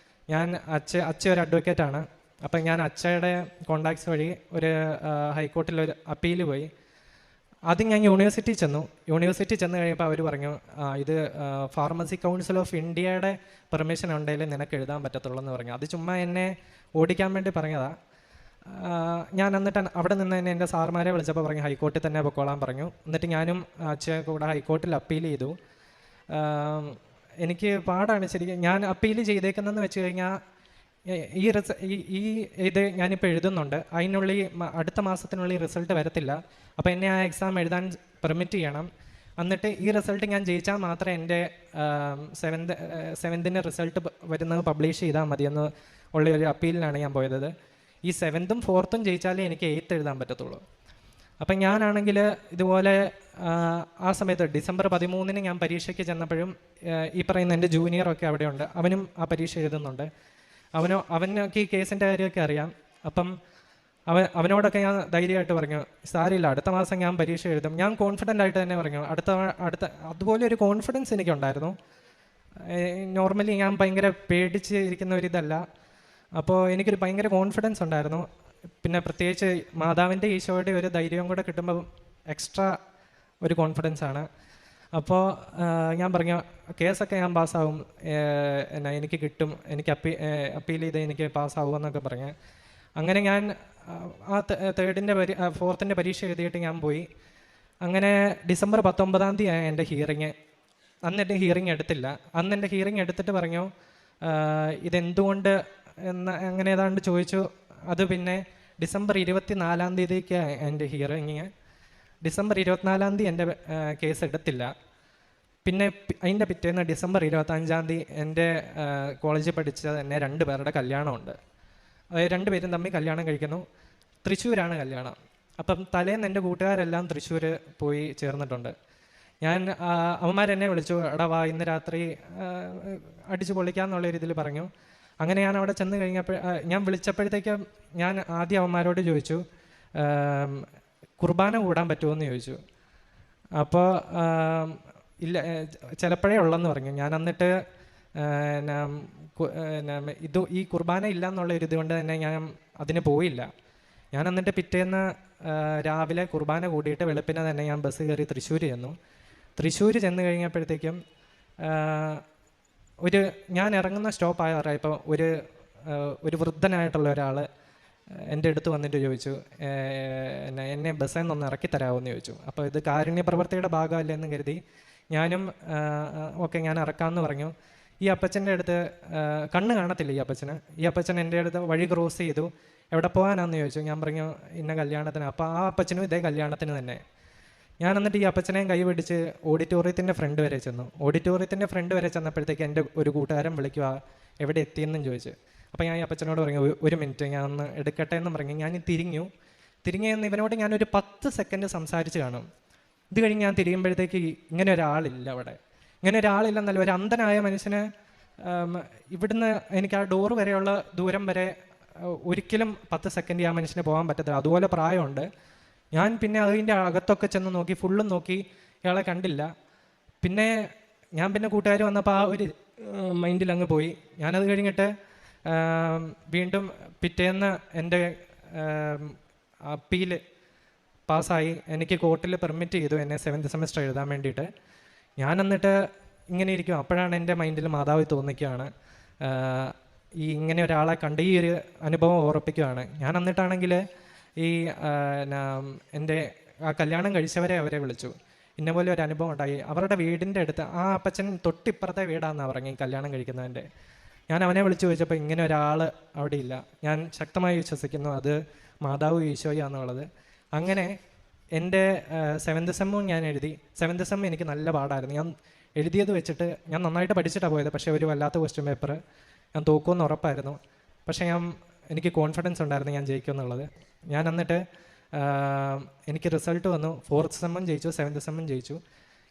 ഞാൻ അച്ഛ ഒരു അഡ്വക്കേറ്റാണ്. അപ്പം ഞാൻ അച്ഛയുടെ കോണ്ടാക്ട്സ് വഴി ഒരു ഹൈക്കോർട്ടിൽ ഒരു അപ്പീൽ പോയി. ആദ്യം ഞാൻ യൂണിവേഴ്സിറ്റി ചെന്ന് കഴിയുമ്പോൾ അവർ പറഞ്ഞു ഇത് ഫാർമസി കൗൺസിൽ ഓഫ് ഇന്ത്യയുടെ പെർമിഷൻ ഉണ്ടെങ്കിൽ നിനക്ക് എഴുതാൻ പറ്റത്തുള്ളൂ എന്ന് പറഞ്ഞു. അത് ചുമ്മാ എന്നെ ഓടിക്കാൻ വേണ്ടി പറഞ്ഞതാണ്. ഞാൻ എന്നിട്ട് അവിടെ നിന്ന് തന്നെ എൻ്റെ സാർമാരെ വിളിച്ചപ്പോൾ പറഞ്ഞു ഹൈക്കോർട്ടിൽ തന്നെ പൊക്കോളാൻ പറഞ്ഞു. എന്നിട്ട് ഞാനും അച്ഛൻ കൂടെ ഹൈക്കോർട്ടിൽ അപ്പീൽ ചെയ്തു. എനിക്ക് പാടാണ് ശരിക്കും. ഞാൻ അപ്പീൽ ചെയ്തേക്കുന്നതെന്ന് വെച്ച് കഴിഞ്ഞാൽ ഈ ഇത് ഞാനിപ്പോൾ എഴുതുന്നുണ്ട്, അതിനുള്ളിൽ അടുത്ത മാസത്തിനുള്ളിൽ റിസൾട്ട് വരത്തില്ല. അപ്പോൾ എന്നെ ആ എക്സാം എഴുതാൻ പെർമിറ്റ് ചെയ്യണം. എന്നിട്ട് ഈ റിസൾട്ട് ഞാൻ ജയിച്ചാൽ മാത്രമേ എൻ്റെ 7th റിസൾട്ട് വരുന്നത് പബ്ലിഷ് ചെയ്താൽ മതിയെന്ന് ഉള്ള ഒരു അപ്പീലിനാണ് ഞാൻ പോയത്. ഈ 7th 4th ജയിച്ചാലേ എനിക്ക് 8th എഴുതാൻ പറ്റത്തുള്ളൂ. അപ്പം ഞാനാണെങ്കിൽ ഇതുപോലെ ആ സമയത്ത് ഡിസംബർ 13-ന് ഞാൻ പരീക്ഷയ്ക്ക് ചെന്നപ്പോഴും ഈ പറയുന്ന എൻ്റെ ജൂനിയറൊക്കെ അവിടെയുണ്ട്, അവനും ആ പരീക്ഷ എഴുതുന്നുണ്ട്. അവനൊക്കെ ഈ കേസിൻ്റെ കാര്യമൊക്കെ അറിയാം. അപ്പം അവനോടൊക്കെ ഞാൻ ധൈര്യമായിട്ട് പറഞ്ഞു സാരില്ല, അടുത്ത മാസം ഞാൻ പരീക്ഷ എഴുതും. ഞാൻ കോൺഫിഡൻ്റ് ആയിട്ട് തന്നെ പറഞ്ഞു. അതുപോലെ ഒരു കോൺഫിഡൻസ് എനിക്കുണ്ടായിരുന്നു. നോർമലി ഞാൻ ഭയങ്കര പേടിച്ച് ഇരിക്കുന്ന ഒരിതല്ല. അപ്പോൾ എനിക്കൊരു ഭയങ്കര കോൺഫിഡൻസ് ഉണ്ടായിരുന്നു. പിന്നെ പ്രത്യേകിച്ച് മാതാവിൻ്റെ ഈശോയുടെ ഒരു ധൈര്യവും കൂടെ കിട്ടുമ്പോൾ എക്സ്ട്രാ ഒരു കോൺഫിഡൻസ് ആണ്. അപ്പോൾ ഞാൻ പറഞ്ഞു കേസൊക്കെ ഞാൻ പാസ്സാവും, എനിക്ക് കിട്ടും, എനിക്ക് അപ്പീൽ ചെയ്ത് എനിക്ക് പാസ്സാവുമെന്നൊക്കെ പറഞ്ഞു. അങ്ങനെ ഞാൻ ആ 4th പരീക്ഷ എഴുതിയിട്ട് ഞാൻ പോയി. അങ്ങനെ ഡിസംബർ 19-ാം തീയതി എൻ്റെ ഹിയറിങ്. അന്ന് എൻ്റെ ഹിയറിങ് എടുത്തില്ല. അന്ന് എൻ്റെ ഹിയറിങ് എടുത്തിട്ട് പറഞ്ഞു ഇതെന്തുകൊണ്ട് അങ്ങനെ ഏതാണ്ട് ചോദിച്ചു. അത് പിന്നെ ഡിസംബർ 24-ാം തീയതിക്ക് എൻ്റെ ഹിയറിങ്. ഡിസംബർ 24-ാം തീയതി എൻ്റെ കേസ് എടുത്തില്ല. പിന്നെ അതിൻ്റെ പിറ്റേന്ന് ഡിസംബർ 25-ാം തീയതി എൻ്റെ കോളേജിൽ പഠിച്ച തന്നെ 2 പേരുടെ കല്യാണമുണ്ട്. അതായത് 2 പേരും തമ്മിൽ കല്യാണം കഴിക്കുന്നു. തൃശ്ശൂരാണ് കല്യാണം. അപ്പം തലേന്ന് എൻ്റെ കൂട്ടുകാരെല്ലാം തൃശ്ശൂർ പോയി ചേർന്നിട്ടുണ്ട്. അവന്മാരെന്നെ വിളിച്ചു, എടാ വാ ഇന്ന് രാത്രി അടിച്ചു പൊളിക്കാന്നുള്ള രീതിയിൽ പറഞ്ഞു. അങ്ങനെ ഞാൻ അവിടെ ചെന്ന് കഴിഞ്ഞപ്പോൾ ഞാൻ വിളിച്ചപ്പോഴത്തേക്കും ഞാൻ ആദ്യം അവന്മാരോട് ചോദിച്ചു കുർബാന കൂടാൻ പറ്റുമോ എന്ന് ചോദിച്ചു. അപ്പോൾ ഇല്ല ചിലപ്പോഴേ ഉള്ളെന്ന് പറഞ്ഞു. ഞാൻ എന്നിട്ട് ഈ കുർബാന ഇല്ല എന്നുള്ള ഒരു ഇതുകൊണ്ട് തന്നെ ഞാൻ അതിന് പോയില്ല. ഞാൻ എന്നിട്ട് പിറ്റേന്ന് രാവിലെ കുർബാന കൂടിയിട്ട് വെളുപ്പിനെ തന്നെ ഞാൻ ബസ് കയറി തൃശ്ശൂർ ചെന്നു. തൃശ്ശൂർ ചെന്ന് കഴിഞ്ഞപ്പോഴത്തേക്കും ഞാൻ ഇറങ്ങുന്ന സ്റ്റോപ്പ് ആയപ്പോൾ ഒരു വൃദ്ധനായിട്ടുള്ള ഒരാൾ എൻ്റെ അടുത്ത് വന്നിട്ട് ചോദിച്ചു എന്നെ ബസ്സിൽ നിന്നൊന്ന് ഇറക്കി തരാമോയെന്ന് ചോദിച്ചു. അപ്പോൾ ഇത് കാരുണ്യ പ്രവർത്തിയുടെ ഭാഗമല്ലേ എന്ന് കരുതി ഞാനും ഓക്കെ ഞാൻ ഇറക്കാമെന്ന് പറഞ്ഞു. ഈ അപ്പച്ചൻ്റെ അടുത്ത് കണ്ണ് കാണത്തില്ല ഈ അപ്പച്ചൻ എൻ്റെ അടുത്ത് വഴി ക്രോസ് ചെയ്തു. എവിടെ പോകാനാന്ന് ചോദിച്ചു. ഞാൻ പറഞ്ഞു ഇന്ന കല്യാണത്തിന്. അപ്പോൾ ആ അപ്പച്ചനും ഇതേ കല്യാണത്തിന് തന്നെ. ഞാൻ എന്നിട്ട് ഈ അപ്പച്ചനെയും കൈ പിടിച്ച് ഓഡിറ്റോറിയത്തിൻ്റെ ഫ്രണ്ട് വരെ ചെന്നു. ഓഡിറ്റോറിയത്തിൻ്റെ ഫ്രണ്ട് വരെ ചെന്നപ്പോഴത്തേക്ക് എൻ്റെ ഒരു കൂട്ടുകാരൻ വിളിക്കുക എവിടെ എത്തിയെന്നും ചോദിച്ചു. അപ്പോൾ ഞാൻ ഈ അപ്പച്ചനോട് പറഞ്ഞു 1 മിനിറ്റ് ഞാൻ ഒന്ന് എടുക്കട്ടെ എന്ന് പറഞ്ഞു. ഞാൻ തിരിഞ്ഞു എന്ന് ഇവനോട് ഞാനൊരു 10 സെക്കൻഡ് സംസാരിച്ച് കാണും. ഇത് കഴിഞ്ഞ് ഞാൻ തിരിയുമ്പോഴത്തേക്ക് ഇങ്ങനെ ഒരാളില്ല അവിടെ. ഇങ്ങനെ ഒരാളില്ലെന്നല്ല, ഒരു അന്ധനായ മനുഷ്യന് ഇവിടുന്ന് എനിക്ക് ആ ഡോറ് വരെയുള്ള ദൂരം വരെ ഒരിക്കലും 10 സെക്കൻഡ് ആ മനുഷ്യന് പോകാൻ പറ്റത്തില്ല, അതുപോലെ പ്രായമുണ്ട്. ഞാൻ പിന്നെ അതിൻ്റെ അകത്തൊക്കെ ചെന്ന് നോക്കി, ഫുള്ളും നോക്കി, ഇയാളെ കണ്ടില്ല. പിന്നെ ഞാൻ കൂട്ടുകാർ വന്നപ്പോൾ ആ ഒരു മൈൻഡിൽ അങ്ങ് പോയി. ഞാനത് കഴിഞ്ഞിട്ട് വീണ്ടും പിറ്റേന്ന് എൻ്റെ അപ്പീൽ പാസ്സായി. എനിക്ക് കോർട്ടിൽ പെർമിറ്റ് ചെയ്തു എന്നെ 7th സെമസ്റ്റർ എഴുതാൻ വേണ്ടിയിട്ട്. ഞാൻ എന്നിട്ട് ഇങ്ങനെ ഇരിക്കും. അപ്പോഴാണ് എൻ്റെ മൈൻഡിൽ മാതാവ് തോന്നിക്കുകയാണ്, ഈ ഇങ്ങനെ ഒരാളെ കണ്ട് ഈ ഒരു അനുഭവം ഓർപ്പിക്കുകയാണ്. ഞാൻ എന്നിട്ടാണെങ്കിൽ ഈ എൻ്റെ ആ കല്യാണം കഴിച്ചവരെ അവരെ വിളിച്ചു. ഇന്നപോലെ ഒരു അനുഭവം ഉണ്ടായി. അവരുടെ വീടിൻ്റെ അടുത്ത് ആ അപ്പച്ചൻ തൊട്ടിപ്പുറത്തെ വീടാണെന്നാണ് പറഞ്ഞത് ഈ കല്യാണം കഴിക്കുന്നതിൻ്റെ. ഞാൻ അവനെ വിളിച്ചു ചോദിച്ചപ്പോൾ ഇങ്ങനെ ഒരാൾ അവിടെ ഇല്ല. ഞാൻ ശക്തമായി വിശ്വസിക്കുന്നു അത് മാതാവ് ഈശോയാണെന്നുള്ളത്. അങ്ങനെ എൻ്റെ 7th സെമ്മും ഞാൻ എഴുതി. 7th സെം എനിക്ക് നല്ല പാടായിരുന്നു. ഞാൻ എഴുതിയത് വെച്ചിട്ട് ഞാൻ നന്നായിട്ട് പഠിച്ചിട്ടാണ് പോയത്. പക്ഷേ ഒരു വല്ലാത്ത ക്വസ്റ്റ്യൻ പേപ്പർ, ഞാൻ തോക്കുമെന്ന് ഉറപ്പായിരുന്നു. പക്ഷേ എനിക്ക് കോൺഫിഡൻസ് ഉണ്ടായിരുന്നു ഞാൻ ജയിക്കുമെന്നുള്ളത്. ഞാൻ എന്നിട്ട് എനിക്ക് റിസൾട്ട് വന്നു. 4th സെമ്മും ജയിച്ചു, 7th സെമ്മും ജയിച്ചു.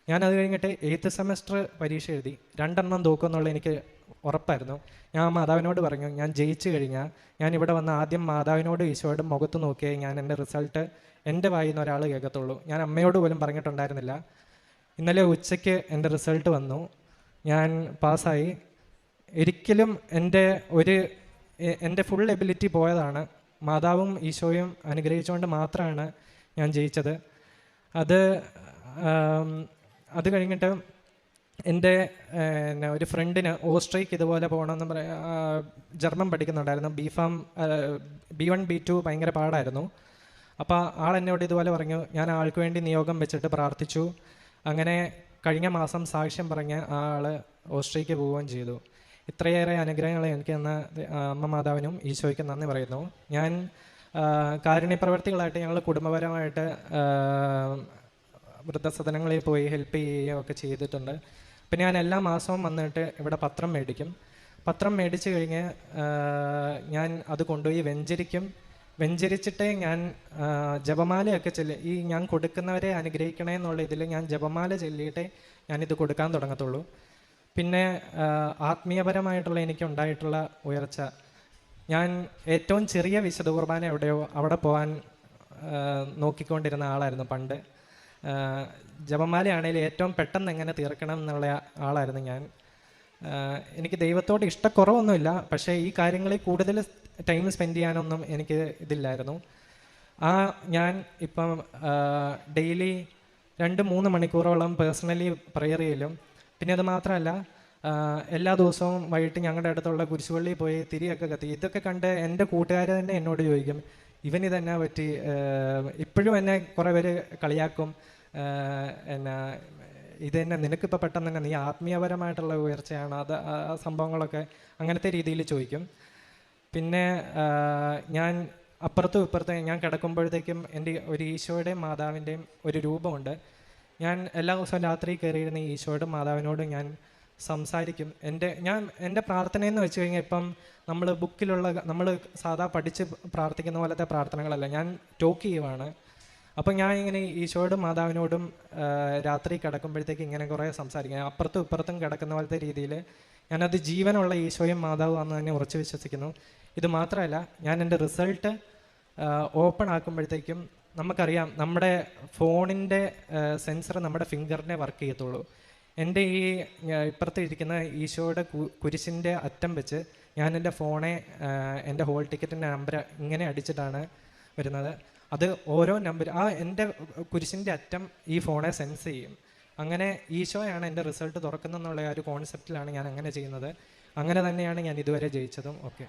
ഞാനത് കഴിഞ്ഞിട്ട് 8th സെമസ്റ്റർ പരീക്ഷ എഴുതി. 2 എണ്ണം തോക്കുമെന്നുള്ള എനിക്ക് ഉറപ്പായിരുന്നു. ഞാൻ മാതാവിനോട് പറഞ്ഞു, ഞാൻ ജയിച്ചു കഴിഞ്ഞാൽ ഞാൻ ഇവിടെ വന്ന് ആദ്യം മാതാവിനോട് ഈശോയുടെ മുഖത്ത് നോക്കിയേ ഞാൻ എൻ്റെ റിസൾട്ട് എൻ്റെ വായിൽ നിന്ന് ഒരാൾ കേൾക്കത്തുള്ളൂ. ഞാൻ അമ്മയോട് പോലും പറഞ്ഞിട്ടുണ്ടായിരുന്നില്ല. ഇന്നലെ ഉച്ചയ്ക്ക് എൻ്റെ റിസൾട്ട് വന്നു, ഞാൻ പാസ്സായി. ഒരിക്കലും എൻ്റെ ഫുൾ എബിലിറ്റി പോയതാണ്. മാതാവും ഈശോയും അനുഗ്രഹിച്ചുകൊണ്ട് മാത്രമാണ് ഞാൻ ജയിച്ചത്. അത് കഴിഞ്ഞിട്ട് എൻ്റെ ഒരു ഫ്രണ്ടിന് ഓസ്ട്രേലിയക്ക് ഇതുപോലെ പോകണമെന്ന് ജർമ്മൻ പഠിക്കുന്നുണ്ടായിരുന്നു. B1 B2 ഭയങ്കര പാടായിരുന്നു. അപ്പോൾ ആളെന്നോട് ഇതുപോലെ പറഞ്ഞു. ഞാൻ ആൾക്ക് വേണ്ടി നിയോഗം വെച്ചിട്ട് പ്രാർത്ഥിച്ചു. അങ്ങനെ കഴിഞ്ഞ മാസം സാക്ഷ്യം പറഞ്ഞ് ആൾ ഓസ്ട്രേലിയക്ക് പോവുകയും ചെയ്തു. ഇത്രയേറെ അനുഗ്രഹങ്ങൾ എനിക്ക് തന്ന അമ്മ മാതാവിനും ഈശോയ്ക്കും നന്ദി പറയുന്നു. ഞാൻ കാരുണ്യപ്രവർത്തികളായിട്ട് ഞങ്ങൾ കുടുംബപരമായിട്ട് വൃദ്ധസദനങ്ങളിൽ പോയി ഹെൽപ്പ് ചെയ്യുകയും ഒക്കെ ചെയ്തിട്ടുണ്ട്. പിന്നെ ഞാൻ എല്ലാ മാസവും വന്നിട്ട് ഇവിടെ പത്രം മേടിക്കും. പത്രം മേടിച്ച് കഴിഞ്ഞ് ഞാൻ അത് കൊണ്ടുപോയി വെഞ്ചരിച്ചിട്ടേ ഞാൻ ജപമാലയൊക്കെ ഞാൻ കൊടുക്കുന്നവരെ അനുഗ്രഹിക്കണേ എന്നുള്ള ഇതിൽ ഞാൻ ജപമാല ചൊല്ലിയിട്ടേ ഞാനിത് കൊടുക്കാൻ തുടങ്ങത്തുള്ളൂ. പിന്നെ ആത്മീയപരമായിട്ടുള്ള എനിക്കുണ്ടായിട്ടുള്ള ഉയർച്ച, ഞാൻ ഏറ്റവും ചെറിയ വിശുദ്ധ കുർബാന എവിടെയോ അവിടെ പോകാൻ നോക്കിക്കൊണ്ടിരുന്ന ആളായിരുന്നു പണ്ട്. ജപമാലയാണെങ്കിൽ ഏറ്റവും പെട്ടെന്ന് എങ്ങനെ തീർക്കണം എന്നുള്ള ആളായിരുന്നു ഞാൻ. എനിക്ക് ദൈവത്തോട് ഇഷ്ടക്കുറവൊന്നുമില്ല, പക്ഷേ ഈ കാര്യങ്ങളിൽ കൂടുതൽ ടൈം സ്പെൻഡ് ചെയ്യാനൊന്നും എനിക്ക് ഇതില്ലായിരുന്നു. ഞാൻ ഇപ്പം ഡെയിലി 2-3 മണിക്കൂറോളം പേഴ്സണലി പ്രെയർ ചെയ്യലും. പിന്നെ അത് മാത്രമല്ല, എല്ലാ ദിവസവും വൈകിട്ട് ഞങ്ങളുടെ അടുത്തുള്ള കുരിശുപള്ളിയിൽ പോയി തിരിയൊക്കെ കത്തി. ഇതൊക്കെ കണ്ട് എൻ്റെ കൂട്ടുകാർ തന്നെ എന്നോട് ചോദിക്കും, ഇവനിതെന്നാ പറ്റി. ഇപ്പോഴും എന്നെ കുറേ പേര് കളിയാക്കും, ഇതെന്നെ നിനക്കിപ്പോൾ പെട്ടെന്ന് തന്നെ നീ ആത്മീയപരമായിട്ടുള്ള ഉയർച്ചയാണ് അത് ആ സംഭവങ്ങളൊക്കെ അങ്ങനത്തെ രീതിയിൽ ചോദിക്കും. പിന്നെ ഞാൻ അപ്പുറത്തും ഇപ്പുറത്തും ഞാൻ കിടക്കുമ്പോഴത്തേക്കും എൻ്റെ ഒരു ഈശോയുടെയും മാതാവിൻ്റെയും ഒരു രൂപമുണ്ട്. ഞാൻ എല്ലാ ദിവസവും രാത്രി കയറിയിരുന്ന ഈശോയോടും മാതാവിനോടും ഞാൻ സംസാരിക്കും. എൻ്റെ പ്രാർത്ഥനയെന്ന് വെച്ച് കഴിഞ്ഞാൽ ഇപ്പം നമ്മൾ സാധാ പഠിച്ച് പ്രാർത്ഥിക്കുന്ന പോലത്തെ പ്രാർത്ഥനകളല്ല, ഞാൻ ടോക്ക് ചെയ്യുവാണ്. അപ്പം ഞാൻ ഇങ്ങനെ ഈശോയോടും മാതാവിനോടും രാത്രി കിടക്കുമ്പോഴത്തേക്ക് ഇങ്ങനെ കുറേ സംസാരിക്കും. അപ്പുറത്തും ഇപ്പുറത്തും കിടക്കുന്ന പോലത്തെ രീതിയിൽ ഞാനത് ജീവനുള്ള ഈശോയും മാതാവും ആണെന്ന് തന്നെ ഉറച്ചു വിശ്വസിക്കുന്നു. ഇത് മാത്രമല്ല, ഞാൻ എൻ്റെ റിസൾട്ട് ഓപ്പൺ ആക്കുമ്പോഴത്തേക്കും നമുക്കറിയാം നമ്മുടെ ഫോണിൻ്റെ സെൻസർ നമ്മുടെ ഫിംഗറിനെ വർക്ക് ചെയ്യത്തുള്ളൂ. എൻ്റെ ഈ ഇപ്പുറത്ത് ഇരിക്കുന്ന ഈശോയുടെ കുരിശിൻ്റെ അറ്റം വെച്ച് ഞാൻ എൻ്റെ ഫോണെ എൻ്റെ ഹോൾ ടിക്കറ്റിൻ്റെ നമ്പർ ഇങ്ങനെ അടിച്ചിട്ടാണ് വരുന്നത്. അത് ഓരോ നമ്പർ എൻ്റെ കുരിശിൻ്റെ അറ്റം ഈ ഫോണെ സെൻസ് ചെയ്യും. അങ്ങനെ ഈശോയാണ് എൻ്റെ റിസൾട്ട് തുറക്കുന്നതെന്നുള്ള ഒരു കോൺസെപ്റ്റിലാണ് ഞാൻ അങ്ങനെ ചെയ്യുന്നത്. അങ്ങനെ തന്നെയാണ് ഞാൻ ഇതുവരെ ജയിച്ചതും ഒക്കെ.